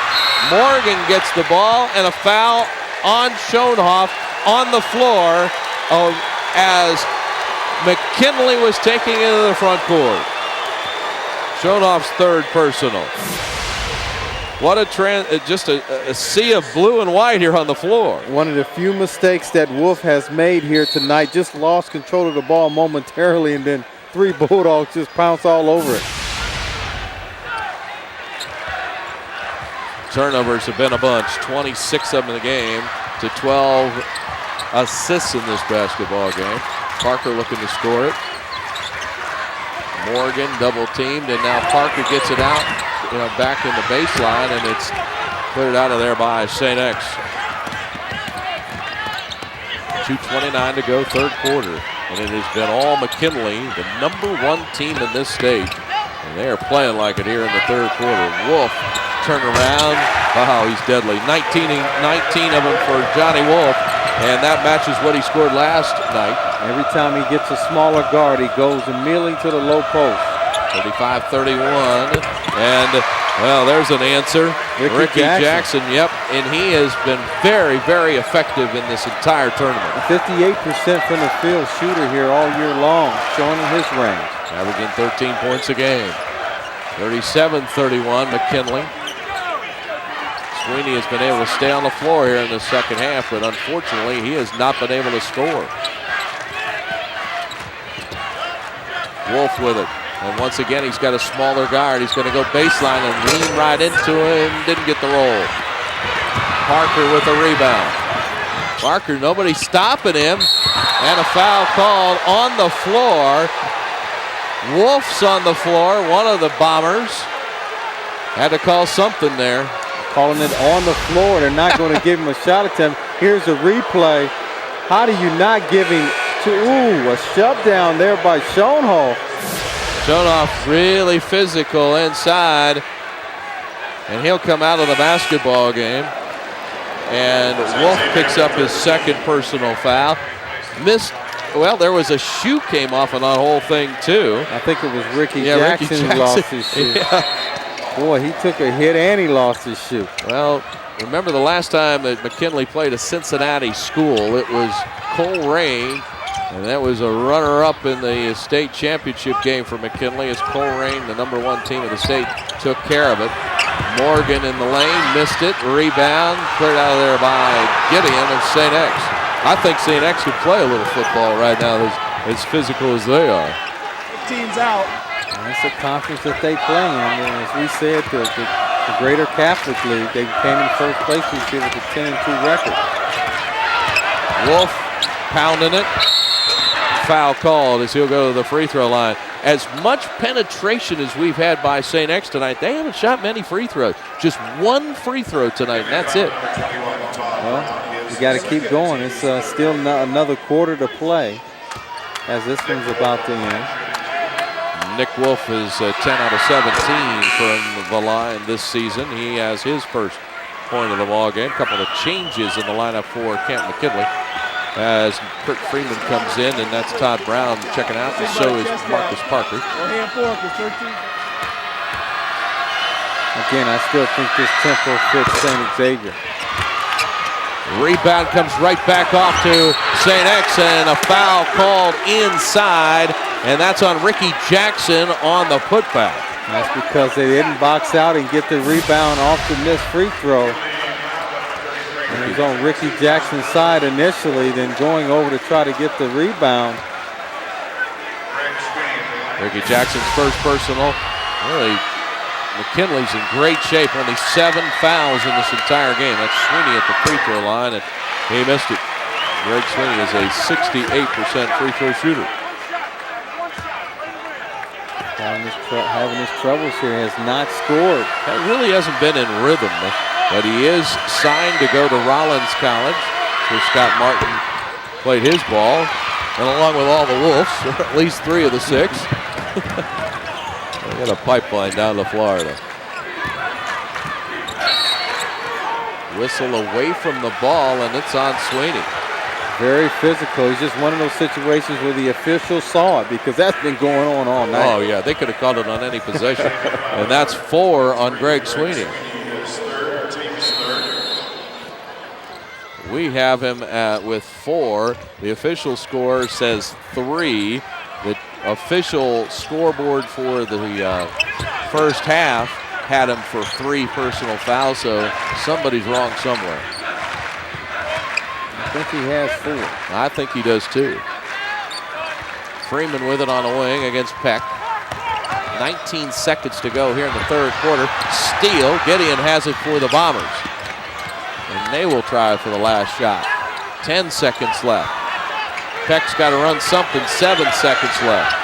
Morgan gets the ball, and a foul on Schoenhoff on the floor as McKinley was taking it to the front court. Schoenhoff's third personal. What just a sea of blue and white here on the floor. One of the few mistakes that Wolf has made here tonight. Just lost control of the ball momentarily, and then 3 Bulldogs just pounce all over it. Turnovers have been a bunch, 26 of them in the game to 12 assists in this basketball game. Parker looking to score it. Morgan double teamed, and now Parker gets it out, back in the baseline, and it's cleared out of there by St. X. 2:29 to go, third quarter, and it has been all McKinley, the #1 team in this state, and they are playing like it here in the third quarter. Wolf turn around. Wow, he's deadly. 19 of them for Johnny Wolf, and that matches what he scored last night. Every time he gets a smaller guard, he goes immediately to the low post. 35-31, and Well, there's an answer. Ricky Jackson, yep, and he has been very, very effective in this entire tournament. A 58% from the field shooter here all year long, showing his range. Averaging 13 points a game. 37-31, McKinley. Sweeney has been able to stay on the floor here in the second half, but unfortunately, he has not been able to score. Wolf with it. And once again, he's got a smaller guard. He's going to go baseline and lean right into him. Didn't get the roll. Parker with a rebound. Parker, nobody stopping him. And a foul called on the floor. Wolf's on the floor, one of the Bombers. Had to call something there. Calling it on the floor. They're not going to give him a shot attempt. Here's a replay. How do you not give him a shove down there by Schoenhoff. Schoenhoff really physical inside, and he'll come out of the basketball game. And Wolf picks up his second personal foul. Missed. Well, there was a shoe came off on that whole thing too. I think it was Ricky Jackson who lost his shoe. Yeah. Boy, he took a hit and he lost his shoe. Well, remember the last time that McKinley played a Cincinnati school, it was Cole Rain, and that was a runner-up in the state championship game for McKinley as Cole Rain, the #1 team of the state, took care of it. Morgan in the lane, missed it, rebound, cleared out of there by Gideon of St. X. I think St. X could play a little football right now as physical as they are. Team's out. That's a conference that they play in. And as we said, the Greater Catholic League, they came in first place this year with a 10-2 record. Wolf pounding it. Foul called as he'll go to the free throw line. As much penetration as we've had by St. X tonight, they haven't shot many free throws. Just one free throw tonight, and that's it. Well, you got to keep going. It's still another quarter to play as this one's about to end. Nick Wolf is 10 out of 17 from the line this season. He has his first point of the ball game. A couple of changes in the lineup for Canton McKinley as Kurt Freeman comes in, and that's Todd Brown checking out, and so is Marcus Parker. Again, I still think this tempo fits St. Xavier. Rebound comes right back off to St. X, and a foul called inside, and that's on Ricky Jackson on the putback. That's because they didn't box out and get the rebound off the missed free throw. And it was on Ricky Jackson's side initially, then going over to try to get the rebound. Ricky Jackson's first personal. Really, McKinley's in great shape. Only 7 fouls in this entire game. That's Sweeney at the free throw line, and he missed it. Greg Sweeney is a 68% free throw shooter. Having his troubles here, has not scored. That really hasn't been in rhythm, but he is signed to go to Rollins College, where Scott Martin played his ball, and along with all the Wolves, or at least 3 of the 6. They got a pipeline down to Florida. Whistle away from the ball, and it's on Sweeney. Very physical. It's just one of those situations where the official saw it, because that's been going on all night. Oh, yeah, they could have called it on any possession. And that's 4 on Greg Sweeney. We have him with 4. The official score says 3. The official scoreboard for the first half had him for 3 personal fouls, so somebody's wrong somewhere. I think he has 4. I think he does too. Freeman with it on the wing against Peck. 19 seconds to go here in the third quarter. Steal. Gideon has it for the Bombers. And they will try for the last shot. 10 seconds left. Peck's got to run something. 7 seconds left.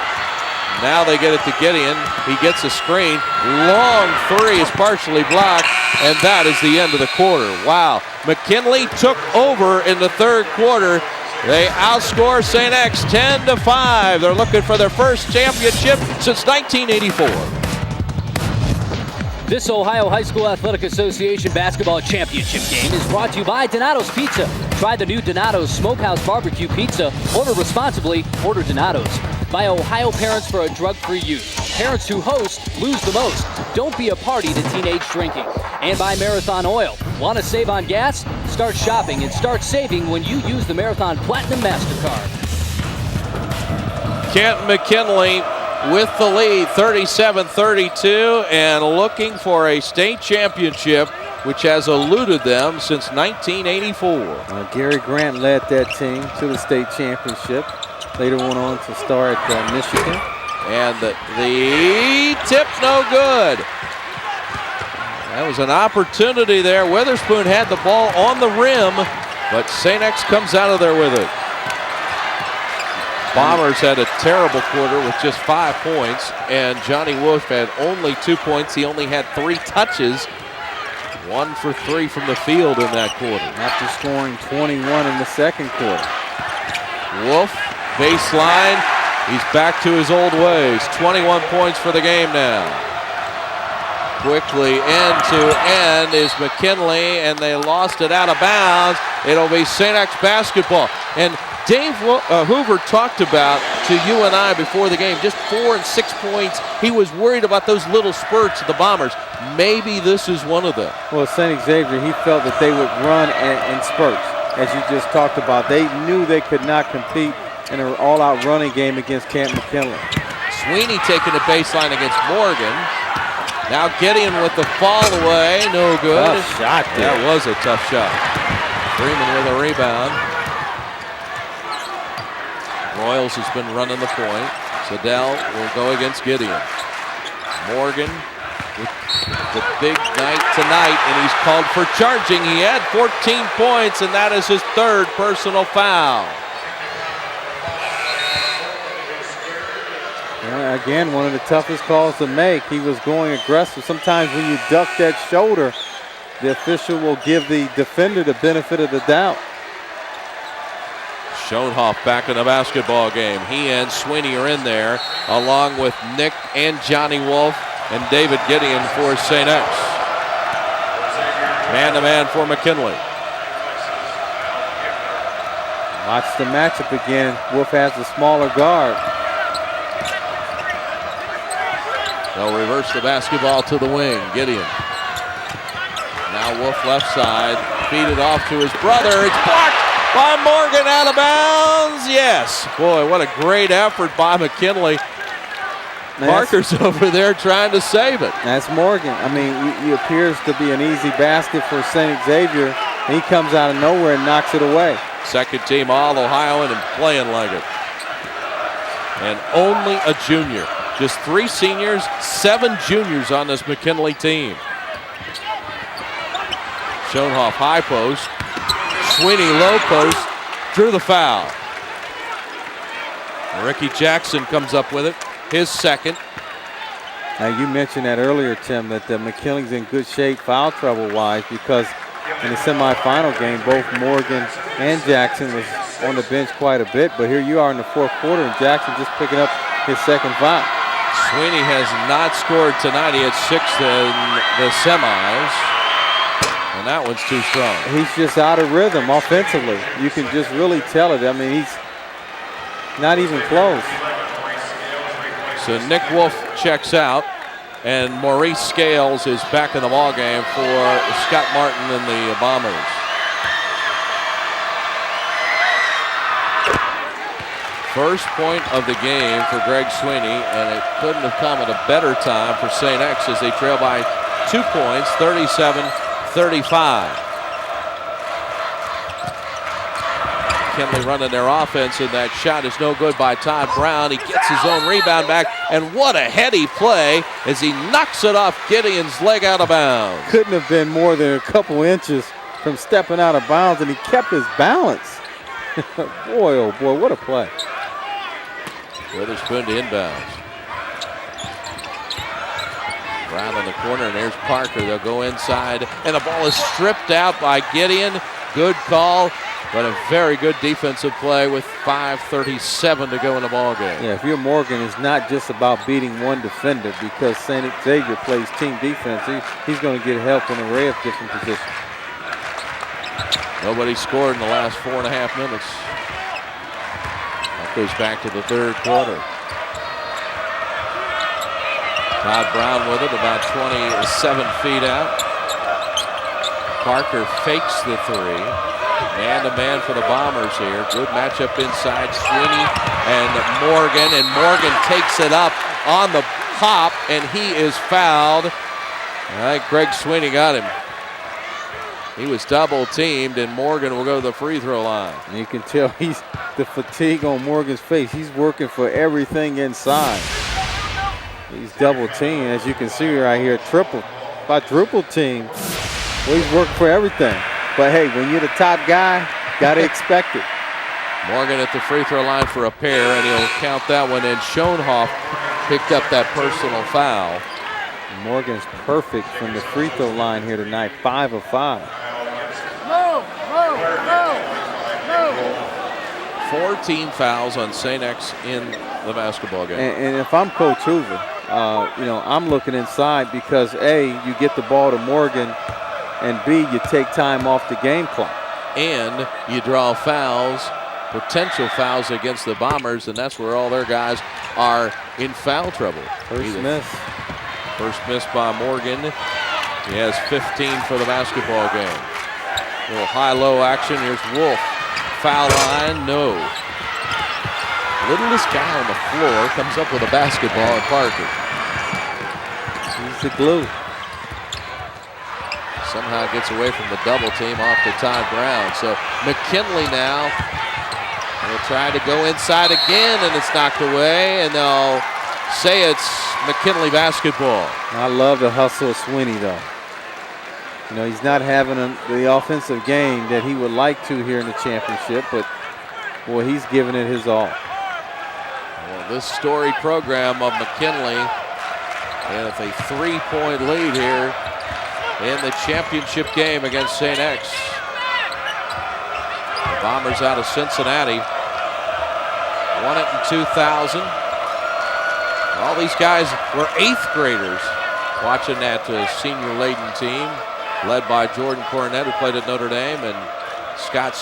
Now they get it to Gideon. He gets a screen. Long 3 is partially blocked, and that is the end of the quarter. Wow. McKinley took over in the third quarter. They outscore St. X 10-5. They're looking for their first championship since 1984. This Ohio High School Athletic Association basketball championship game is brought to you by Donato's Pizza. Try the new Donato's Smokehouse Barbecue Pizza. Order responsibly. Order Donato's. By Ohio Parents for a Drug-Free Youth. parents who host lose the most. Don't be a party to teenage drinking. And by Marathon Oil. Want to save on gas? Start shopping and start saving when you use the Marathon Platinum MasterCard. Canton McKinley with the lead, 37-32, and looking for a state championship, which has eluded them since 1984. Gary Grant led that team to the state championship. Later went on to star at Michigan. And the tip no good. That was an opportunity there. Witherspoon had the ball on the rim, but St. X comes out of there with it. Bombers had a terrible quarter with just 5 points, and Johnny Wolf had only 2 points. He only had 3 touches. 1 for 3 from the field in that quarter. After scoring 21 in the second quarter. Wolf, baseline. He's back to his old ways. 21 points for the game now. Quickly end to end is McKinley, and they lost it out of bounds. It'll be St. X basketball. And Dave Hoover talked about to you and I before the game, just 4 and 6 points. He was worried about those little spurts of the Bombers. Maybe this is one of them. Well, St. Xavier, he felt that they would run in spurts, as you just talked about. They knew they could not compete in an all-out running game against Canton McKinley. Sweeney taking the baseline against Morgan. Now Gideon with the fall away, no good. Tough shot there. That was a tough shot. Freeman with a rebound. Royals has been running the point. Sedell will go against Gideon. Morgan with the big night tonight, and he's called for charging. He had 14 points, and that is his 3rd personal foul. Again, one of the toughest calls to make. He was going aggressive. Sometimes when you duck that shoulder, the official will give the defender the benefit of the doubt. Schoenhoff back in the basketball game. He and Sweeney are in there, along with Nick and Johnny Wolf and David Gideon for St. X. Man-to-man for McKinley. Watch the matchup again. Wolf has the smaller guard. They'll reverse the basketball to the wing. Gideon. Now Wolf left side. Feed it off to his brother. It's blocked by Morgan, out of bounds. Yes. Boy, what a great effort by McKinley. Parker's over there trying to save it. That's Morgan. I mean, he appears to be an easy basket for St. Xavier. He comes out of nowhere and knocks it away. Second team All-Ohioan and playing like it. And only a junior. Just 3 seniors, 7 juniors on this McKinley team. Schoenhoff high post. Sweeney low post. Drew the foul. Ricky Jackson comes up with it. His second. Now you mentioned that earlier, Tim, that McKinley's in good shape foul trouble-wise, because in the semifinal game, both Morgan and Jackson was on the bench quite a bit. But here you are in the 4th quarter, and Jackson just picking up his 2nd foul. Sweeney has not scored tonight. He had 6 in the semis, and that one's too strong. He's just out of rhythm offensively. You can just really tell it. I mean, he's not even close. So Nick Wolf checks out, and Maurice Scales is back in the ballgame for Scott Martin and the Bombers. First point of the game for Greg Sweeney, and it couldn't have come at a better time for St. X as they trail by 2 points, 37-35. McKinley running their offense, and that shot is no good by Todd Brown. He gets his own rebound back, and what a heady play as he knocks it off Gideon's leg out of bounds. Couldn't have been more than a couple inches from stepping out of bounds, and he kept his balance. Boy, oh boy, what a play. Witherspoon to inbounds. Brown in the corner, and there's Parker. They'll go inside, and the ball is stripped out by Gideon. Good call, but a very good defensive play with 5:37 to go in the ball game. Yeah, if you're Morgan, it's not just about beating one defender, because St. Xavier plays team defense. He's going to get help in an array of different positions. Nobody scored in the last 4.5 minutes. That goes back to the 3rd quarter. Todd Brown with it, about 27 feet out. Parker fakes the three. Man-to-man for the Bombers here. Good matchup inside. Sweeney and Morgan takes it up on the hop, and he is fouled. I think Greg Sweeney got him. He was double teamed, and Morgan will go to the free throw line. And you can tell he's the fatigue on Morgan's face. He's working for everything inside. He's double teamed, as you can see right here, quadruple team. Well, he's working for everything. But hey, when you're the top guy, gotta expect it. Morgan at the free throw line for a pair, and he'll count that one in. Schoenhoff picked up that personal foul. Morgan's perfect from the free throw line here tonight, 5 of 5. 14 fouls on St. X in the basketball game. And if I'm Coach Hoover, I'm looking inside because A, you get the ball to Morgan, and B, you take time off the game clock. And you draw fouls, potential fouls against the Bombers, and that's where all their guys are in foul trouble. First miss. First miss by Morgan. He has 15 for the basketball game. A little high-low action. Here's Wolf. Foul line, no. Littlest guy on the floor comes up with a basketball at Parker. He's the glue. Somehow gets away from the double team off to Todd Brown. So McKinley now will try to go inside again, and it's knocked away, and they'll say it's McKinley basketball. I love the hustle of Sweeney, though. He's not having the offensive game that he would like to here in the championship, but boy, he's giving it his all. Well, this storied program of McKinley, and with a 3-point lead here in the championship game against St. X. The Bombers out of Cincinnati won it in 2000. All these guys were 8th graders watching that senior-laden team, led by Jordan Cornett, who played at Notre Dame, and Steve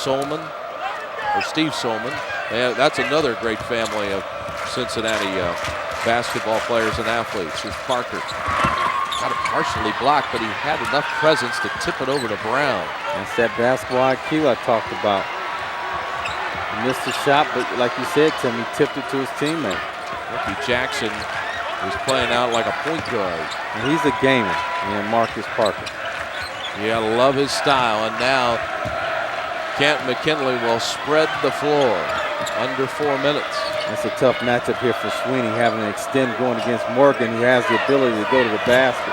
Solman. That's another great family of Cincinnati basketball players and athletes. Here's Parker. Got it partially blocked, but he had enough presence to tip it over to Brown. That's that basketball IQ I talked about. He missed the shot, but like you said, Tim, he tipped it to his teammate. Ricky Jackson is playing out like a point guard. And he's a gamer, Marcus Parker. You gotta love his style, and now Canton McKinley will spread the floor under 4 minutes. That's a tough matchup here for Sweeney, having to extend going against Morgan, who has the ability to go to the basket.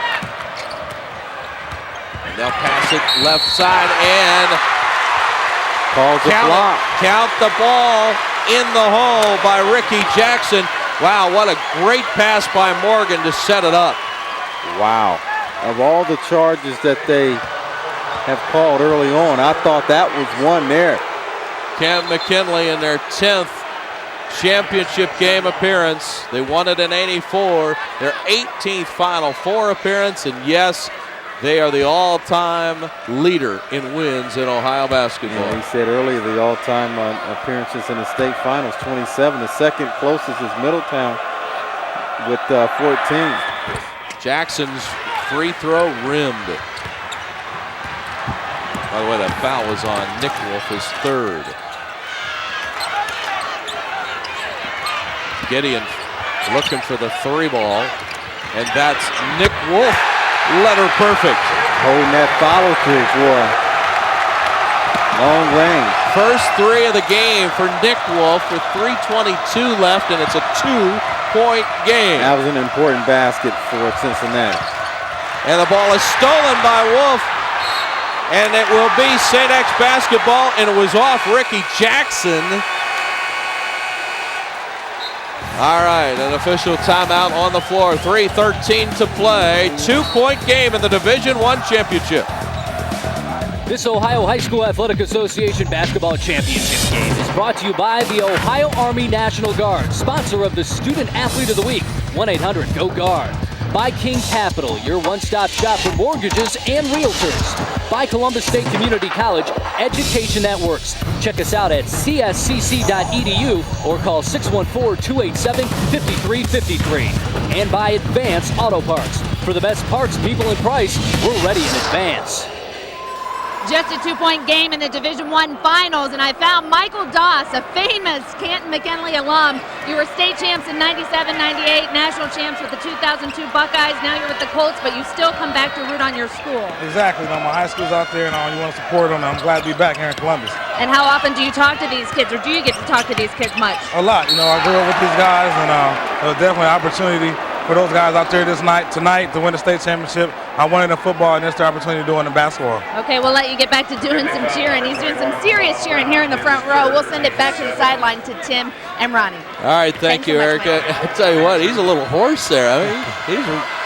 And they'll pass it left side and calls a block. Count the ball in the hole by Ricky Jackson. Wow, what a great pass by Morgan to set it up. Wow. Of all the charges that they have called early on, I thought that was one there. Canton McKinley in their 10th championship game appearance. They won it in '84, their 18th Final Four appearance, and yes, they are the all-time leader in wins in Ohio basketball. Yeah, he said earlier the all-time appearances in the state finals, 27. The second closest is Middletown with 14. Jackson's free throw rimmed. By the way, that foul was on Nick Wolf, his 3rd. Gideon looking for the 3 ball, and that's Nick Wolf, letter perfect. Holding that follow through, boy. Long range. First 3 of the game for Nick Wolf with 3:22 left, and it's a 2-point game. That was an important basket for Cincinnati. And the ball is stolen by Wolf, and it will be St. X basketball, and it was off Ricky Jackson. All right, an official timeout on the floor. 3:13 to play. 2-point game in the Division I championship. This Ohio High School Athletic Association basketball championship game is brought to you by the Ohio Army National Guard, sponsor of the Student Athlete of the Week, 1-800-GO-GUARD. By King Capital, your one-stop shop for mortgages and realtors. By Columbus State Community College, education that works. Check us out at cscc.edu or call 614-287-5353. And by Advance Auto Parts. For the best parts, people, and price, we're ready in advance. Just a two-point game in the Division I Finals, and I found Michael Doss, a famous Canton McKinley alum. You were state champs in 97, 98, national champs with the 2002 Buckeyes. Now you're with the Colts, but you still come back to root on your school. Exactly. My high school's out there, and you want to support them. I'm glad to be back here in Columbus. And how often do you talk to these kids, or do you get to talk to these kids much? A lot. I grew up with these guys, and it was definitely an opportunity for those guys out there tonight to win the state championship. I wanted in football, and it's the opportunity to do it in basketball. Okay, we'll let you get back to doing some cheering. He's doing some serious cheering here in the front row. We'll send it back to the sideline to Tim and Ronnie. All right, thank you, so much, Erica. I tell you what, he's a little hoarse there. I mean,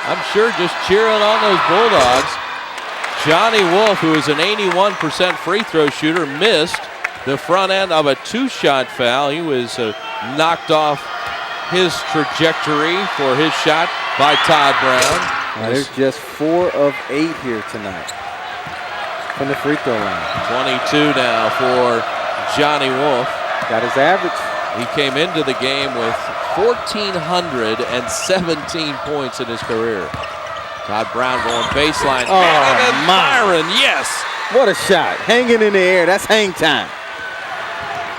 I'm sure just cheering on those Bulldogs. Johnny Wolf, who is an 81% free throw shooter, missed the front end of a two-shot foul. He was knocked off his trajectory for his shot by Todd Brown. There's just 4 of 8 here tonight from the free throw line. 22 now for Johnny Wolf. Got his average. He came into the game with 1,417 points in his career. Todd Brown going baseline. Oh, Myron, yes. What a shot. Hanging in the air. That's hang time.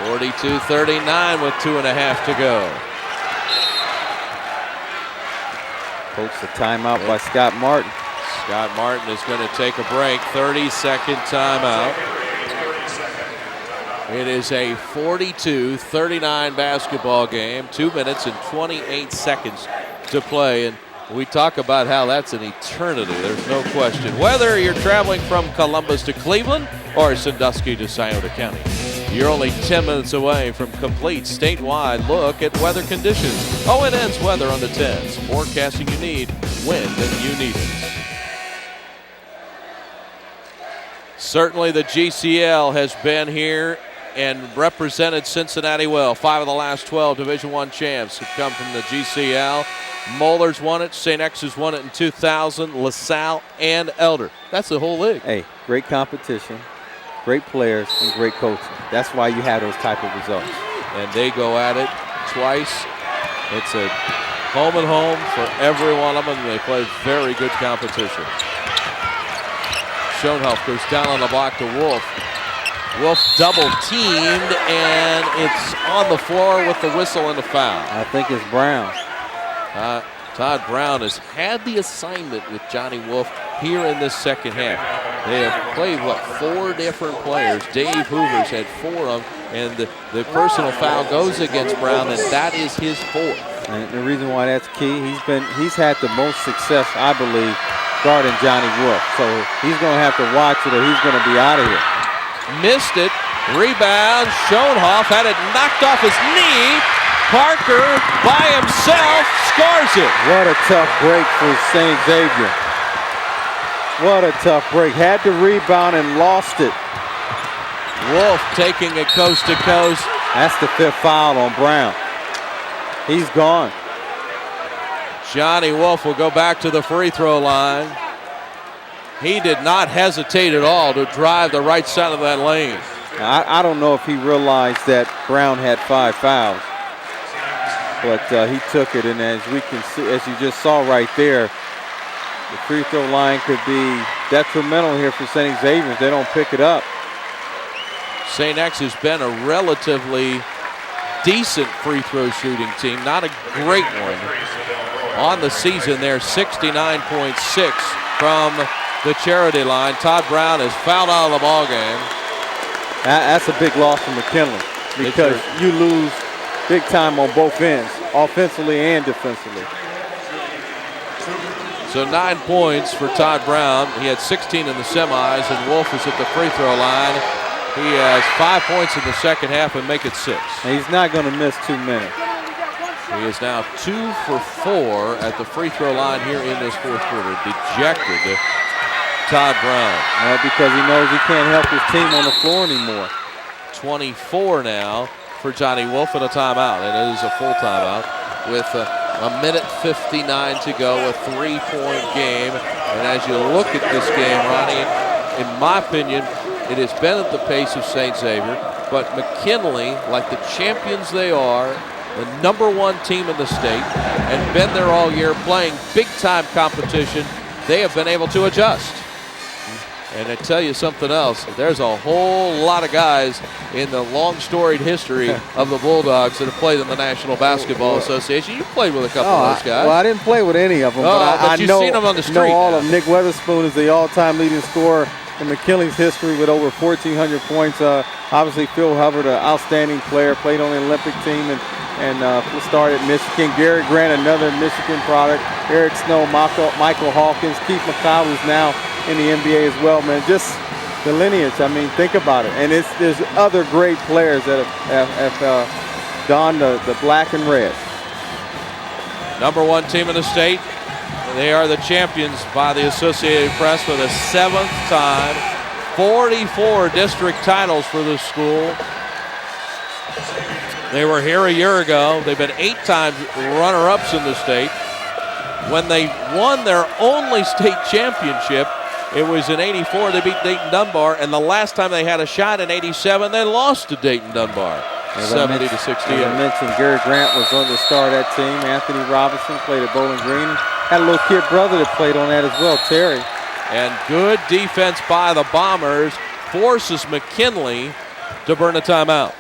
42-39 with 2.5 to go. Coach, a timeout by Scott Martin. Scott Martin is going to take a break. 30-second timeout. It is a 42-39 basketball game. 2 minutes and 28 seconds to play. And we talk about how that's an eternity. There's no question. Whether you're traveling from Columbus to Cleveland or Sandusky to Scioto County, you're only 10 minutes away from complete statewide look at weather conditions. ONN's weather on the 10s. Forecasting you need when you need it. Certainly the GCL has been here and represented Cincinnati well. 5 of the last 12 Division I champs have come from the GCL. Moeller's won it. St. X has won it in 2000. LaSalle and Elder. That's the whole league. Hey, great competition, great players, and great coaching. That's why you have those type of results. And they go at it twice. It's a home and home for every one of them. They play very good competition. Schoenhoff goes down on the block to Wolf. Wolf double teamed, and it's on the floor with the whistle and the foul. I think it's Brown. Todd Brown has had the assignment with Johnny Wolf here in this second half. They have played, 4 different players. Dave Hoover's had 4 of them, and the personal foul goes against Brown, and that is his 4th. And the reason why that's key, he's had the most success, I believe, guarding Johnny Wolf. So he's going to have to watch it, or he's going to be out of here. Missed it. Rebound. Schoenhoff had it knocked off his knee. Parker by himself scores it. What a tough break for St. Xavier. What a tough break. Had the rebound and lost it. Wolf taking it coast to coast. That's the 5th foul on Brown. He's gone. Johnny Wolf will go back to the free throw line. He did not hesitate at all to drive the right side of that lane. I don't know if he realized that Brown had 5 fouls. But he took it, and as we can see, as you just saw right there, the free throw line could be detrimental here for St. Xavier if they don't pick it up. St. X has been a relatively decent free throw shooting team, not a great one. On the season, they're 69.6 from the charity line. Todd Brown is fouled out of the ball game. That's a big loss for McKinley because you lose big time on both ends, offensively and defensively. So 9 points for Todd Brown. He had 16 in the semis, and Wolf is at the free throw line. He has 5 points in the second half and make it 6. And he's not going to miss too many. He is now 2 for 4 at the free throw line here in this 4th quarter. Dejected Todd Brown. Because he knows he can't help his team on the floor anymore. 24 now for Johnny Wolf and a timeout, and it is a full timeout with A minute 59 to go, a 3-point game. And as you look at this game, Ronnie, in my opinion, it has been at the pace of St. Xavier, but McKinley, like the champions they are, the #1 team in the state, and been there all year playing big-time competition, they have been able to adjust. And I tell you something else, there's a whole lot of guys in the long storied history of the Bulldogs that have played in the National Basketball Association. You played with a couple of those guys. Well, I didn't play with any of them, but I you've know, seen them on the street. know all of them. Nick Weatherspoon is the all-time leading scorer in McKinley's history with over 1,400 points. Obviously, Phil Hubbard, an outstanding player, played on the Olympic team and started at Michigan. Gary Grant, another Michigan product. Eric Snow, Michael Hawkins, Keith McCow, who's now in the NBA as well, man. Just the lineage. I mean, think about it. And there's other great players that have donned the black and red. #1 team in the state. They are the champions by the Associated Press for the 7th time. 44 district titles for this school. They were here a year ago. They've been 8 times runner-ups in the state. When they won their only state championship, it was in '84. They beat Dayton Dunbar, and the last time they had a shot in '87, they lost to Dayton Dunbar, 70-68. As I mentioned, Gary Grant was on the star of that team. Anthony Robinson played at Bowling Green. Had a little kid brother that played on that as well, Terry. And good defense by the Bombers forces McKinley to burn a timeout.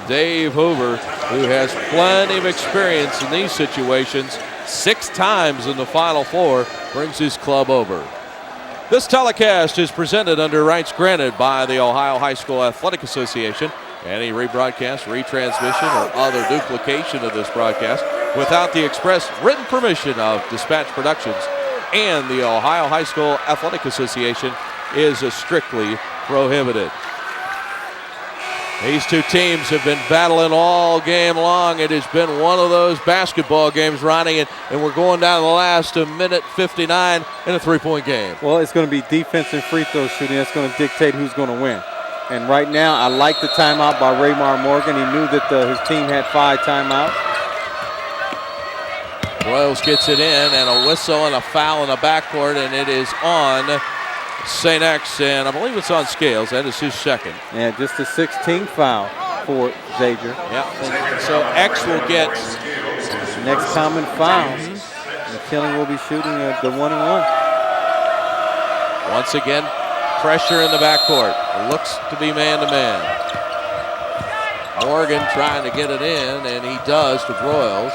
Dave Hoover, who has plenty of experience in these situations, 6 times in the Final Four, brings his club over. This telecast is presented under rights granted by the Ohio High School Athletic Association. Any rebroadcast, retransmission, or other duplication of this broadcast without the express written permission of Dispatch Productions and the Ohio High School Athletic Association is strictly prohibited. These two teams have been battling all game long. It has been one of those basketball games, Ronnie, and we're going down to the last minute 59 in a 3-point game. Well, it's going to be defense and free throw shooting. That's going to dictate who's going to win. And right now, I like the timeout by Raymar Morgan. He knew that his team had 5 timeouts. Royals gets it in, and a whistle and a foul in the backcourt, and it is on St. X, and I believe it's on Scales. That is his second. Yeah, just a 16th foul for Xavier. Yeah, so X will get next common foul. McKinley will be shooting the 1-and-1. Once again, pressure in the backcourt. Looks to be man-to-man. Morgan trying to get it in, and he does to Broyles.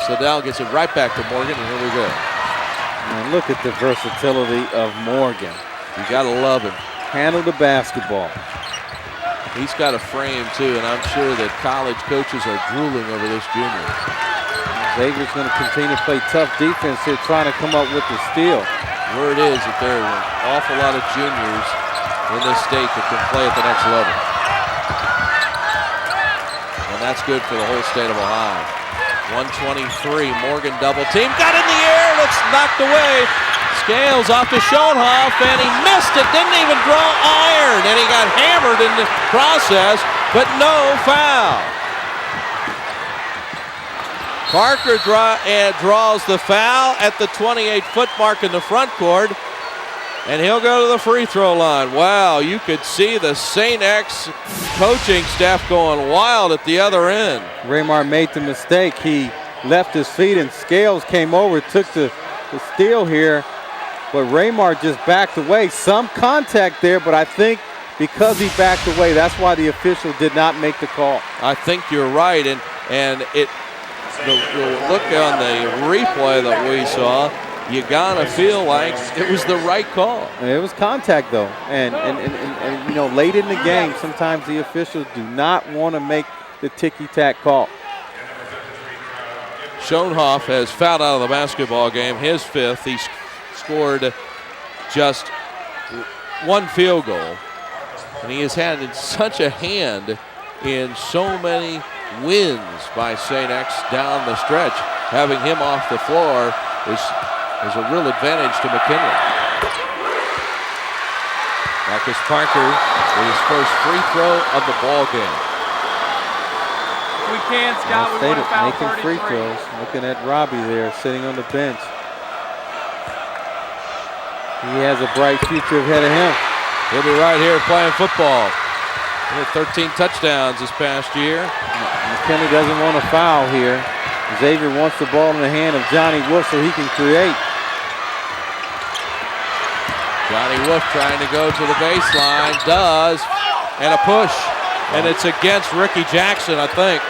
Sedell gets it right back to Morgan, and here we go. And look at the versatility of Morgan. You gotta love him. Handle the basketball. He's got a frame too, and I'm sure that college coaches are drooling over this junior. Xavier's going to continue to play tough defense here, trying to come up with the steal. Word is that there are an awful lot of juniors in this state that can play at the next level. And that's good for the whole state of Ohio. 123, Morgan double team, got in the air, that's knocked away. Scales off to Schoenhoff, and he missed it, didn't even draw iron, and he got hammered in the process, but no foul. Parker draws the foul at the 28-foot mark in the front court, and he'll go to the free throw line. Wow, you could see the St. X coaching staff going wild at the other end. Raymar made the mistake. He left his feet, and Scales came over, took the steal here. But Raymar just backed away. Some contact there, but I think because he backed away, that's why the official did not make the call. I think you're right, and the look on the replay that we saw, you gotta feel like it was the right call. It was contact though, and you know, late in the game, sometimes the officials do not want to make the ticky-tack call. Schoenhoff has fouled out of the basketball game, his 5th. He scored just 1 field goal, and he has had such a hand in so many wins by St. X down the stretch. Having him off the floor is a real advantage to McKinley. Marcus Parker with his first free throw of the ball game. We can, Scott. We want to foul making 33. free throws. Looking at Robbie there, sitting on the bench. He has a bright future ahead of him. He'll be right here playing football. He had 13 touchdowns this past year. McKinley doesn't want to foul here. Xavier wants the ball in the hand of Johnny Wolf so he can create. Johnny Wolf trying to go to the baseline, does, and a push. And it's against Ricky Jackson, I think.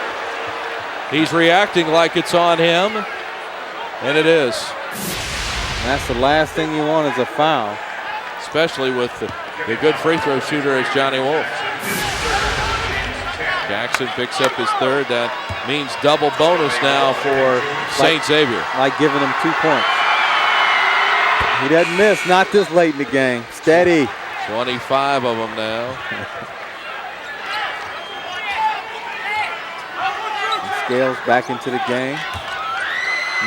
He's reacting like it's on him, and it is. And that's the last thing you want is a foul. Especially with the good free throw shooter as Johnny Wolf. Jackson picks up his third. That means double bonus now for St. Xavier. Like giving him 2 points. He doesn't miss, not this late in the game. Steady. 25 of them now. Scales back into the game,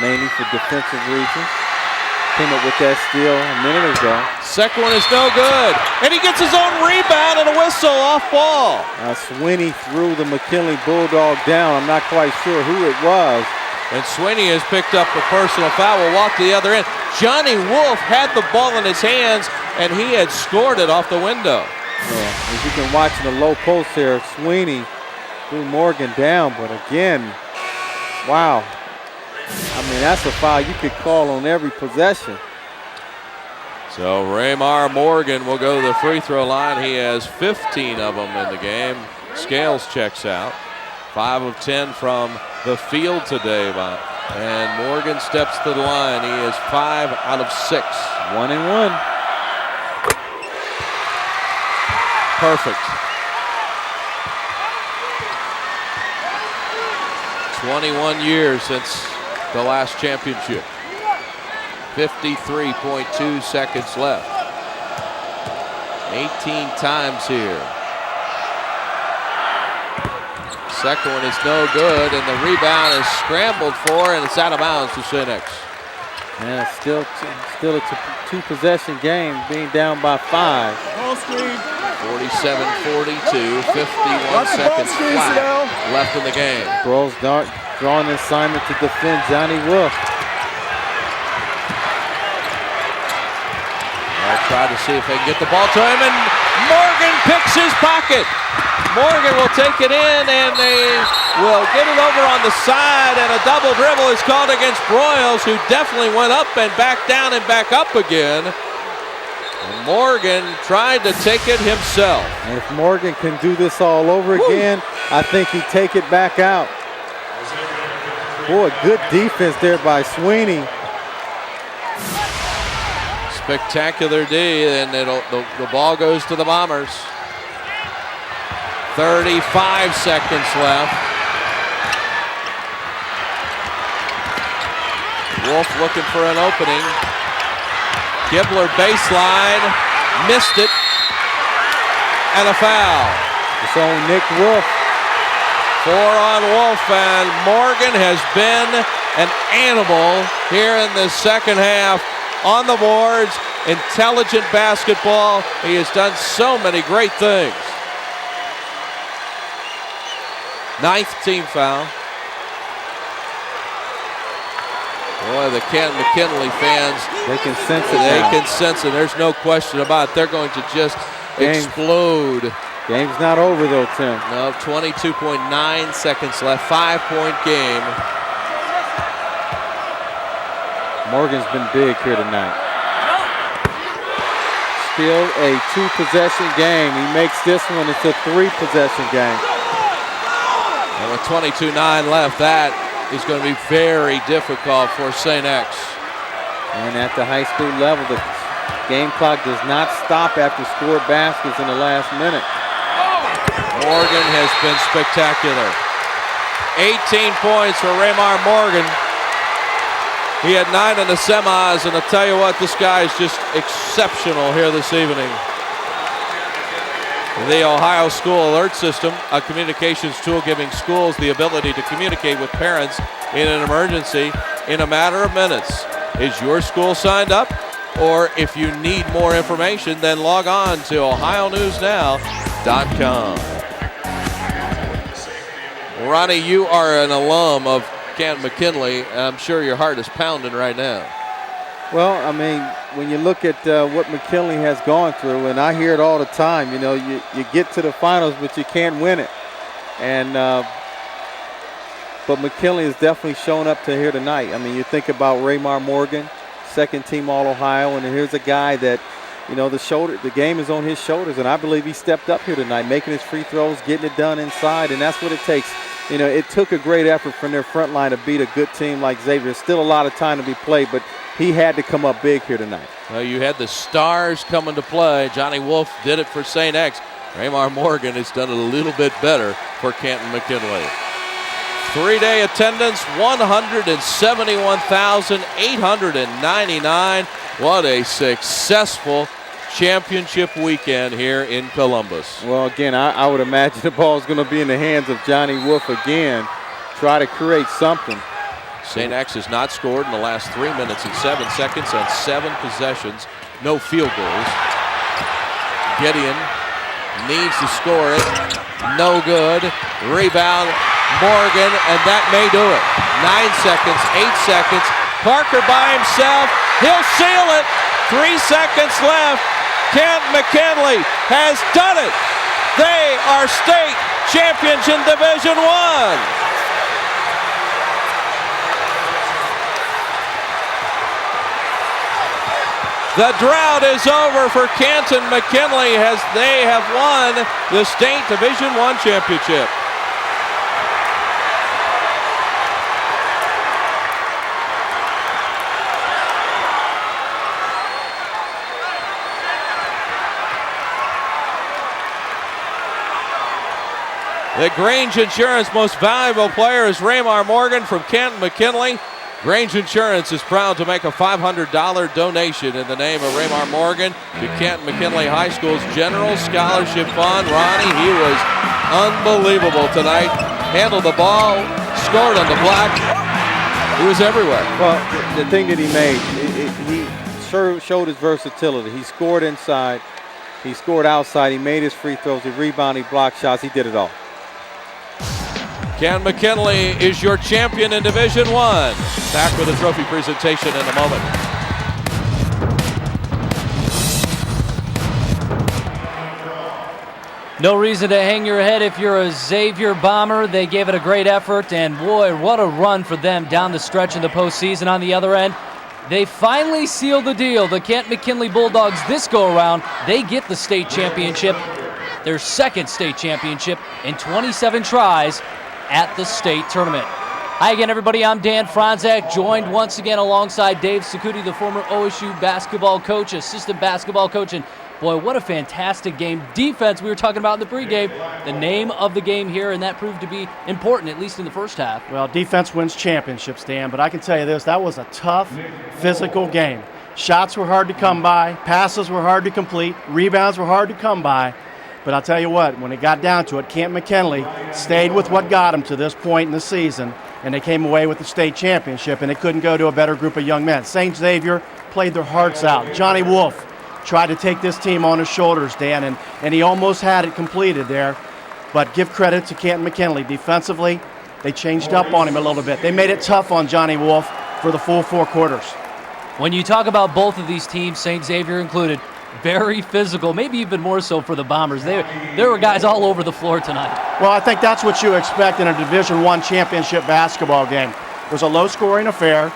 mainly for defensive reasons. Came up with that steal a minute ago. Second one is no good. And he gets his own rebound and a whistle off ball. Sweeney threw the McKinley Bulldog down. I'm not quite sure who it was. And Sweeney has picked up a personal foul. Will walk to the other end. Johnny Wolf had the ball in his hands, and he had scored it off the window. Yeah, as you can watch in the low post here, Sweeney threw Morgan down, but again, wow. I mean, that's a foul you could call on every possession. So Raymar Morgan will go to the free throw line. He has 15 of them in the game. Scales checks out. 5 of 10 from the field today. And Morgan steps to the line. He is 5 out of 6. 1 and 1. Perfect. 21 years since the last championship. 53.2 seconds left. 18 times here. Second one is no good, and the rebound is scrambled for, and it's out of bounds to St. X. Yeah, still a two-possession game, being down by 5. 47-42, 51 seconds flat left in the game. Bros drawing an assignment to defend Johnny Wolf. I'll try to see if they can get the ball to him, and Morgan picks his pocket. Morgan will take it in, and they will get it over on the side, and a double dribble is called against Broyles, who definitely went up and back down and back up again. And Morgan tried to take it himself. And if Morgan can do this all over again, I think he'd take it back out. Boy, good defense there by Sweeney. Spectacular D, and the ball goes to the Bombers. 35 seconds left. Wolf looking for an opening. Gibbler baseline, missed it, and a foul. It's on Nick Wolf. 4 on Wolf, and Morgan has been an animal here in the second half. On the boards, intelligent basketball. He has done so many great things. 9th team foul. Boy, the Canton McKinley fans, they can sense it. They can sense it. There's no question about it. They're going to just explode. Game's not over though, Tim. No, 22.9 seconds left. 5-point game. Morgan's been big here tonight. Still a 2-possession game. He makes this one into a 3-possession game. And with 22.9 left, that is going to be very difficult for St. X. And at the high school level, the game clock does not stop after scored baskets in the last minute. Morgan has been spectacular. 18 points for Raymar Morgan. He had 9 in the semis, and I'll tell you what, this guy is just exceptional here this evening. The Ohio School Alert System, a communications tool giving schools the ability to communicate with parents in an emergency in a matter of minutes. Is your school signed up? Or if you need more information, then log on to OhioNewsNow.com. Ronnie, you are an alum of Canton McKinley, and I'm sure your heart is pounding right now. Well, I mean, when you look at what McKinley has gone through, and I hear it all the time, you know, you get to the finals, but you can't win it. And but McKinley has definitely shown up to here tonight. I mean, you think about Raymar Morgan, second-team All-Ohio, and here's a guy that, you know, the game is on his shoulders, and I believe he stepped up here tonight, making his free throws, getting it done inside, and that's what it takes. You know, it took a great effort from their front line to beat a good team like Xavier. Still a lot of time to be played, but he had to come up big here tonight. Well, you had the stars coming to play. Johnny Wolf did it for St. X. Raymar Morgan has done it a little bit better for Canton McKinley. 3-day attendance, 171,899. What a successful championship weekend here in Columbus. Well, again, I would imagine the ball is going to be in the hands of Johnny Wolf again. Try to create something. St. X has not scored in the last 3 minutes and 7 seconds on 7 possessions. No field goals. Gideon needs to score it. No good. Rebound, Morgan, and that may do it. 9 seconds, 8 seconds. Parker by himself. He'll seal it. 3 seconds left. Canton McKinley has done it. They are state champions in Division I. The drought is over for Canton McKinley as they have won the state Division I championship. The Grange Insurance most valuable player is Raymar Morgan from Canton McKinley. Grange Insurance is proud to make a $500 donation in the name of Raymar Morgan to Canton McKinley High School's General Scholarship Fund. Ronnie, he was unbelievable tonight. Handled the ball, scored on the block. He was everywhere. Well, the thing that he made, he showed his versatility. He scored inside. He scored outside. He made his free throws. He rebounded, he blocked shots. He did it all. Canton McKinley is your champion in Division I. Back with a trophy presentation in a moment. No reason to hang your head if you're a Xavier Bomber. They gave it a great effort, and boy, what a run for them down the stretch in the postseason. On the other end, they finally sealed the deal. The Canton McKinley Bulldogs this go-around, they get the state championship, their second state championship in 27 tries at the state tournament. Hi again, everybody. I'm Dan Franzak, joined once again alongside Dave Sakuti, the former OSU basketball coach, assistant basketball coach, and boy, what a fantastic game. Defense, we were talking about in the pregame, the name of the game here, and that proved to be important, at least in the first half. Well, defense wins championships, Dan, but I can tell you this, that was a tough, physical game. Shots were hard to come by, passes were hard to complete, rebounds were hard to come by. But I'll tell you what, when it got down to it, Canton McKinley stayed with what got them to this point in the season, and they came away with the state championship, and it couldn't go to a better group of young men. St. Xavier played their hearts out. Johnny Wolf tried to take this team on his shoulders, Dan, and he almost had it completed there. But give credit to Canton McKinley. Defensively, they changed up on him a little bit. They made it tough on Johnny Wolf for the full 4 quarters. When you talk about both of these teams, St. Xavier included, very physical, maybe even more so for the Bombers. There were guys all over the floor tonight. Well, I think that's what you expect in a Division I championship basketball game. It was a low-scoring affair,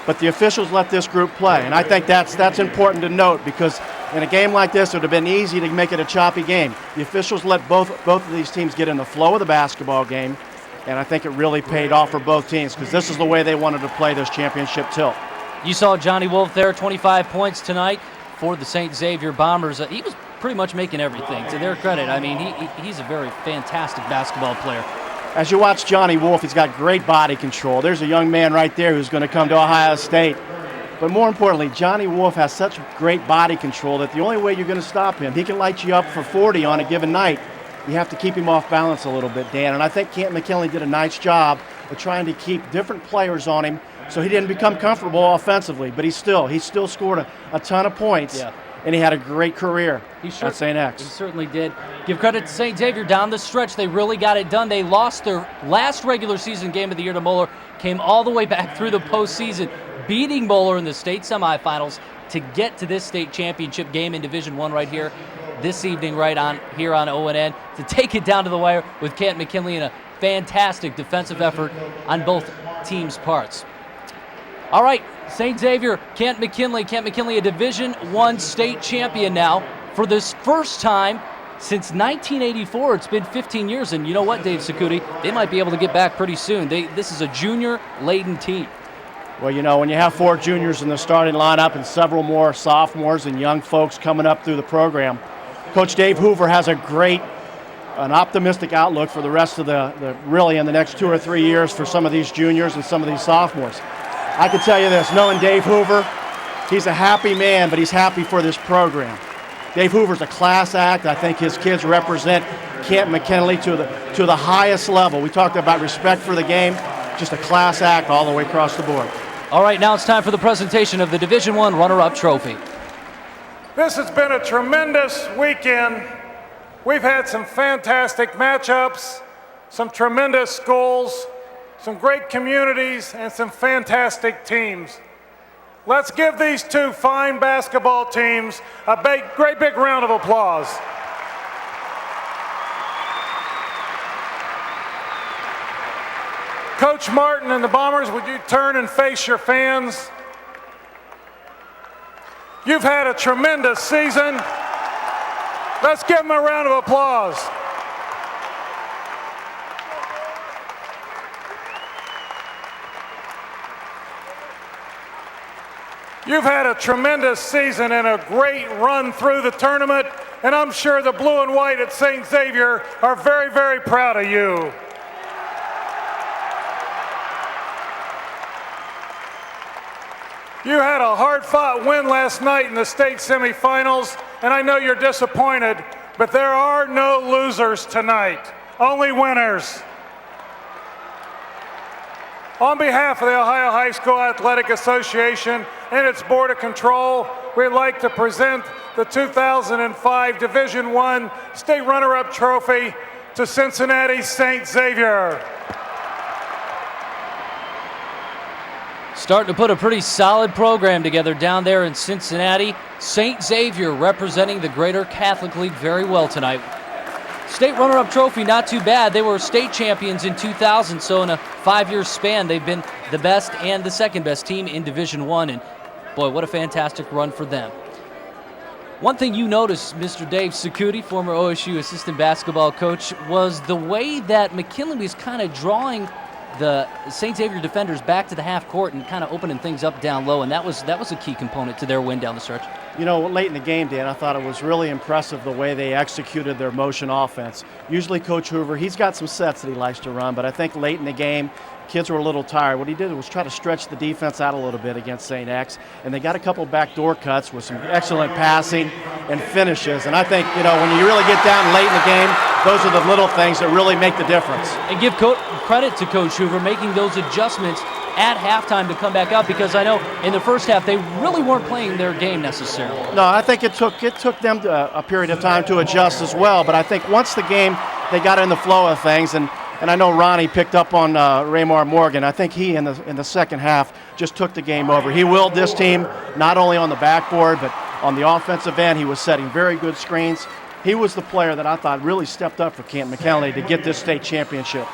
but the officials let this group play, and I think that's important to note because in a game like this, it would have been easy to make it a choppy game. The officials let both of these teams get in the flow of the basketball game, and I think it really paid off for both teams because this is the way they wanted to play this championship tilt. You saw Johnny Wolf there, 25 points tonight for the St. Xavier Bombers. He was pretty much making everything, to their credit. I mean, he's a very fantastic basketball player. As you watch Johnny Wolf, he's got great body control. There's a young man right there who's going to come to Ohio State. But more importantly, Johnny Wolf has such great body control that the only way you're going to stop him, he can light you up for 40 on a given night. You have to keep him off balance a little bit, Dan. And I think Canton McKinley did a nice job of trying to keep different players on him so he didn't become comfortable offensively. But he still scored a ton of points. Yeah. and he had a great career at St. He X. certainly did. Give credit to St. Xavier down the stretch. They really got it done. They lost their last regular season game of the year to Moeller, came all the way back through the postseason, beating Moeller in the state semifinals to get to this state championship game in Division I right here this evening, right on here on ONN, to take it down to the wire with Canton McKinley in a fantastic defensive effort on both teams' parts. All right, St. Xavier, Canton McKinley, a Division I state champion now for this first time since 1984. It's been 15 years, and you know what, Dave Sakuti? They might be able to get back pretty soon. This is a junior-laden team. Well, you know, when you have 4 juniors in the starting lineup and several more sophomores and young folks coming up through the program, Coach Dave Hoover has an optimistic outlook for the rest of really in the next 2 or 3 years for some of these juniors and some of these sophomores. I can tell you this, knowing Dave Hoover, he's a happy man, but he's happy for this program. Dave Hoover's a class act. I think his kids represent Canton McKinley to the highest level. We talked about respect for the game, just a class act all the way across the board. All right, now it's time for the presentation of the Division I runner-up trophy. This has been a tremendous weekend. We've had some fantastic matchups, some tremendous schools, some great communities, and some fantastic teams. Let's give these 2 fine basketball teams a great big round of applause. Coach Martin and the Bombers, would you turn and face your fans? You've had a tremendous season. Let's give them a round of applause. You've had a tremendous season and a great run through the tournament, and I'm sure the blue and white at St. Xavier are very, very proud of you. You had a hard-fought win last night in the state semifinals, and I know you're disappointed, but there are no losers tonight, only winners. On behalf of the Ohio High School Athletic Association and its Board of Control, we'd like to present the 2005 Division I State Runner-Up Trophy to Cincinnati St. Xavier. Starting to put a pretty solid program together down there in Cincinnati. St. Xavier representing the Greater Catholic League very well tonight. State runner-up trophy, not too bad. They were state champions in 2000, so in a 5-year span, they've been the best and the second best team in Division I, and boy, what a fantastic run for them. One thing you noticed, Mr. Dave Sakuti, former OSU assistant basketball coach, was the way that McKinley was kind of drawing the St. Xavier defenders back to the half court and kind of opening things up down low, and that was a key component to their win down the stretch. You know, late in the game, Dan, I thought it was really impressive the way they executed their motion offense. Usually Coach Hoover, he's got some sets that he likes to run, but I think late in the game, kids were a little tired. What he did was try to stretch the defense out a little bit against St. X, and they got a couple backdoor cuts with some excellent passing and finishes. And I think, you know, when you really get down late in the game, those are the little things that really make the difference. And give credit to Coach Hoover making those adjustments at halftime to come back up, because I know in the first half they really weren't playing their game necessarily. No, I think it took them a period of time to adjust as well, but I think once the game, they got in the flow of things, and I know Ronnie picked up on Raymar Morgan. I think he, in the second half, just took the game over. He willed this team not only on the backboard, but on the offensive end. He was setting very good screens. He was the player that I thought really stepped up for Canton McKinley to get this state championship.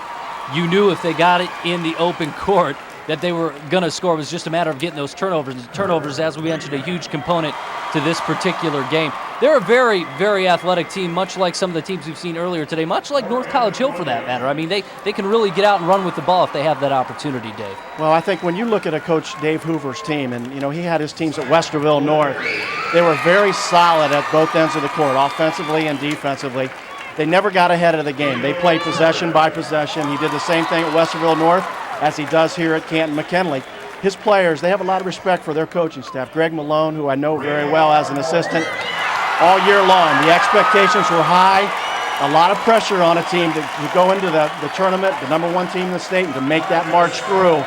You knew if they got it in the open court that they were going to score. It was just a matter of getting those turnovers. Turnovers, as we mentioned, a huge component to this particular game. They're a very, very athletic team, much like some of the teams we've seen earlier today, much like North College Hill for that matter. I mean, they can really get out and run with the ball if they have that opportunity, Dave. Well, I think when you look at a Coach Dave Hoover's team, and you know, he had his teams at Westerville North, they were very solid at both ends of the court, offensively and defensively. They never got ahead of the game. They played possession by possession. He did the same thing at Westerville North as he does here at Canton McKinley. His players, they have a lot of respect for their coaching staff. Greg Malone, who I know very well as an assistant, all year long. The expectations were high, a lot of pressure on a team to go into the tournament, the #1 team in the state, and to make that march through.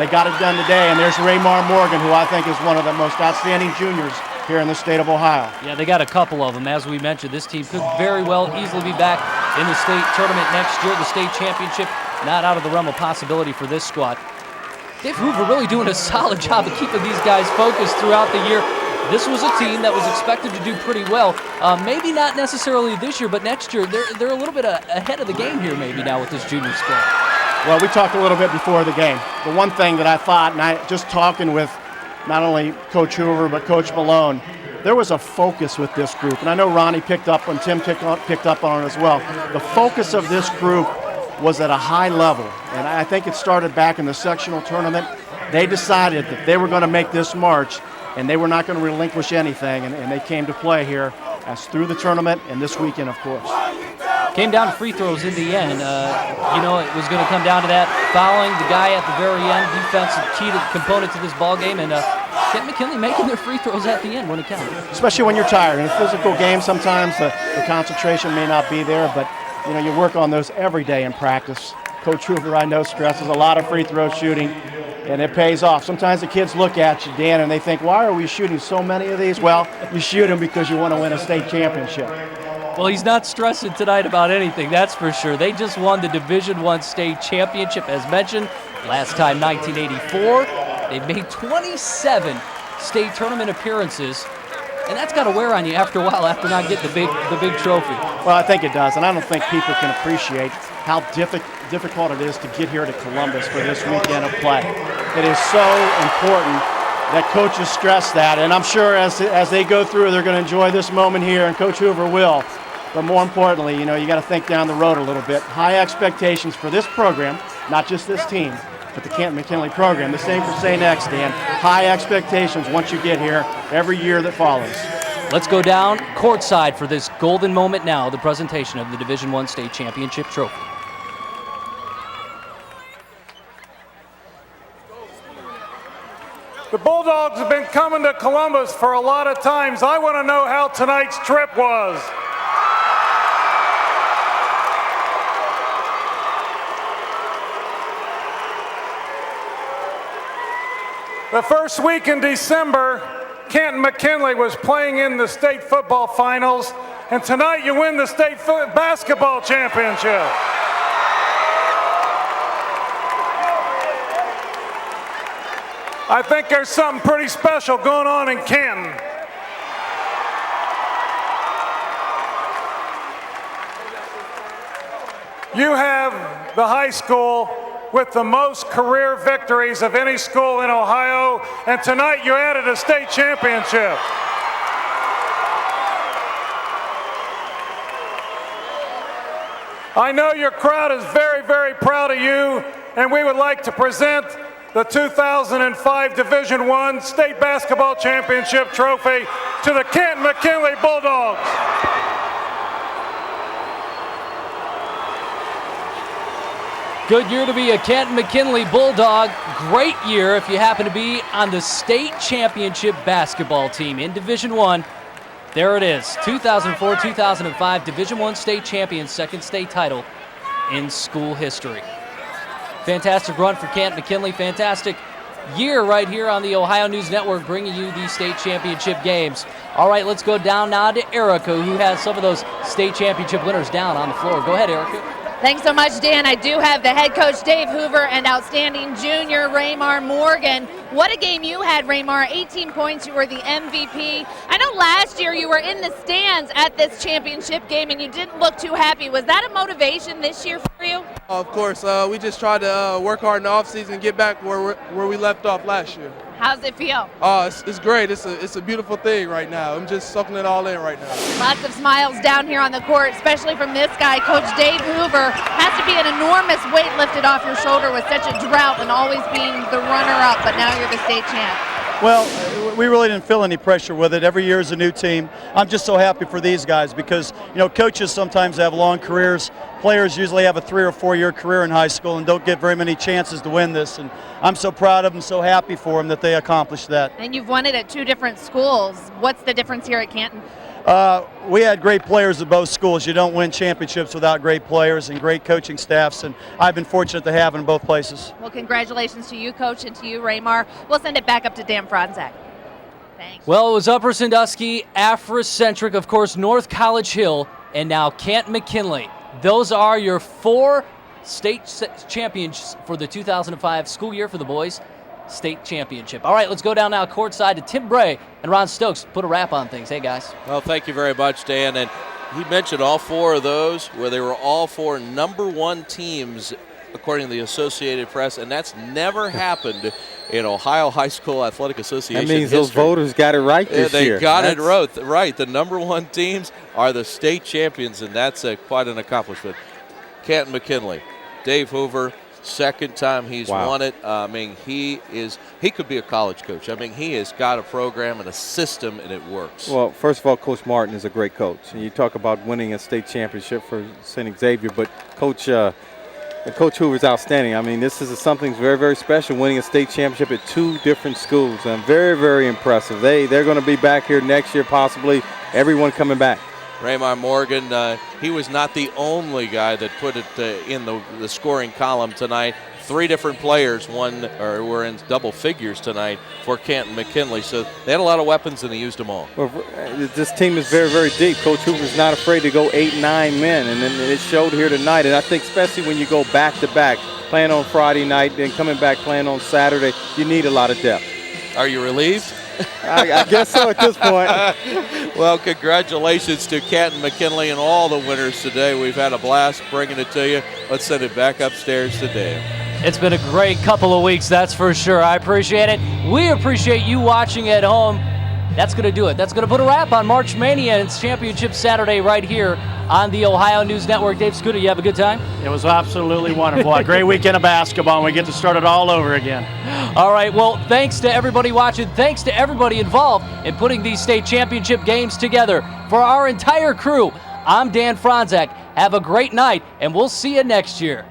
They got it done today, and there's Raymar Morgan, who I think is one of the most outstanding juniors here in the state of Ohio. Yeah, they got a couple of them. As we mentioned, this team could very well easily be back in the state tournament next year. The state championship, not out of the realm of possibility for this squad. Dave Hoover really doing a solid job of keeping these guys focused throughout the year. This was a team that was expected to do pretty well. Maybe not necessarily this year, but next year they're a little bit ahead of the game here maybe now with this junior squad. Well, we talked a little bit before the game. The one thing that I thought, and I just talking with not only Coach Hoover but Coach Malone, there was a focus with this group. And I know Ronnie picked up on, Tim picked up on it as well. The focus of this group was at a high level. And I think it started back in the sectional tournament. They decided that they were going to make this march and they were not going to relinquish anything. And they came to play here as through the tournament and this weekend, of course. Came down to free throws in the end. You know, it was going to come down to that. Fouling the guy at the very end, defensive key component to this ball game, and Canton McKinley making their free throws at the end when it counted. Especially when you're tired. In a physical game, sometimes the concentration may not be there, but you know, you work on those every day in practice. Coach Hoover, I know, stresses a lot of free throw shooting, and it pays off. Sometimes the kids look at you, Dan, and they think, why are we shooting so many of these? Well, you shoot them because you want to win a state championship. Well, he's not stressing tonight about anything, that's for sure. They just won the Division I state championship, as mentioned. Last time, 1984. They've made 27 state tournament appearances, and that's got to wear on you after a while, after not getting the big trophy. Well, I think it does, and I don't think people can appreciate how difficult it is to get here to Columbus for this weekend of play. It is so important that coaches stress that, and I'm sure as they go through, they're going to enjoy this moment here, and Coach Hoover will. But more importantly, you know, you got to think down the road a little bit. High expectations for this program, not just this team, but the Canton McKinley program. The same for St. X, Dan. High expectations once you get here every year that follows. Let's go down courtside for this golden moment now, the presentation of the Division I state championship trophy. The Bulldogs have been coming to Columbus for a lot of times. I want to know how tonight's trip was. The first week in December, Canton McKinley was playing in the state football finals, and tonight you win the state basketball championship. I think there's something pretty special going on in Canton. You have the high school with the most career victories of any school in Ohio, and tonight you added a state championship. I know your crowd is very, very proud of you, and we would like to present the 2005 Division I State Basketball Championship Trophy to the Canton McKinley Bulldogs. Good year to be a Canton McKinley Bulldog. Great year if you happen to be on the state championship basketball team in Division I. There it is, 2004-2005 Division I state champion, second state title in school history. Fantastic run for Canton McKinley. Fantastic year right here on the Ohio News Network, bringing you these state championship games. All right, let's go down now to Erica, who has some of those state championship winners down on the floor. Go ahead, Erica. Thanks so much, Dan. I do have the head coach, Dave Hoover, and outstanding junior, Raymar Morgan. What a game you had, Raymar. 18 points. You were the MVP. I know last year you were in the stands at this championship game, and you didn't look too happy. Was that a motivation this year for you? Of course. We just tried to work hard in the offseason and get back where we left off last year. How's it feel? It's great. It's a beautiful thing right now. I'm just soaking it all in right now. Lots of smiles down here on the court, especially from this guy, Coach Dave Hoover. Has to be an enormous weight lifted off your shoulder with such a drought and always being the runner-up, but now you're the state champ. Well, we really didn't feel any pressure with it. Every year is a new team. I'm just so happy for these guys because, you know, coaches sometimes have long careers. Players usually have a 3 or 4 year career in high school and don't get very many chances to win this. And I'm so proud of them, so happy for them that they accomplished that. And you've won it at 2 different schools. What's the difference here at Canton? We had great players at both schools. You don't win championships without great players and great coaching staffs, and I've been fortunate to have them in both places. Well, congratulations to you, Coach, and to you, Raymar. We'll send it back up to Dan Franzak. Thanks. Well, it was Upper Sandusky, Afrocentric, of course, North College Hill, and now Canton McKinley. Those are your 4 state champions for the 2005 school year for the boys state championship. All right, let's go down now courtside to Tim Bray and Ron Stokes. Put a wrap on things. Hey, guys. Well, thank you very much, Dan. And he mentioned all 4 of those where they were all 4 #1 teams according to the Associated Press, and that's never happened in Ohio High School Athletic Association That means history. those voters got it right this year. They got it right. The #1 teams are the state champions, and that's quite an accomplishment. Canton McKinley, Dave Hoover, second time he's won it. I mean, he could be a college coach. I mean, he has got a program and a system, and it works. Well, first of all, Coach Martin is a great coach. And you talk about winning a state championship for St. Xavier, but Coach Hoover is outstanding. I mean, this is something very, very special, winning a state championship at 2 different schools. And very, very impressive. They're going to be back here next year, possibly everyone coming back. Raymond Morgan, he was not the only guy that put it in the scoring column tonight. 3 different players were in double figures tonight for Canton McKinley. So they had a lot of weapons, and they used them all. Well, this team is very, very deep. Coach Hoover's not afraid to go 8, 9 men, and it showed here tonight. And I think especially when you go back-to-back, playing on Friday night, then coming back playing on Saturday, you need a lot of depth. Are you relieved? I guess so at this point. Well, congratulations to Canton McKinley and all the winners today. We've had a blast bringing it to you. Let's send it back upstairs to Dave. It's been a great couple of weeks, that's for sure. I appreciate it. We appreciate you watching at home. That's going to do it. That's going to put a wrap on March Mania, and it's Championship Saturday right here on the Ohio News Network. Dave Scooter, you have a good time? It was absolutely wonderful. A great weekend of basketball, and we get to start it all over again. All right, well, thanks to everybody watching. Thanks to everybody involved in putting these state championship games together. For our entire crew, I'm Dan Franzak. Have a great night, and we'll see you next year.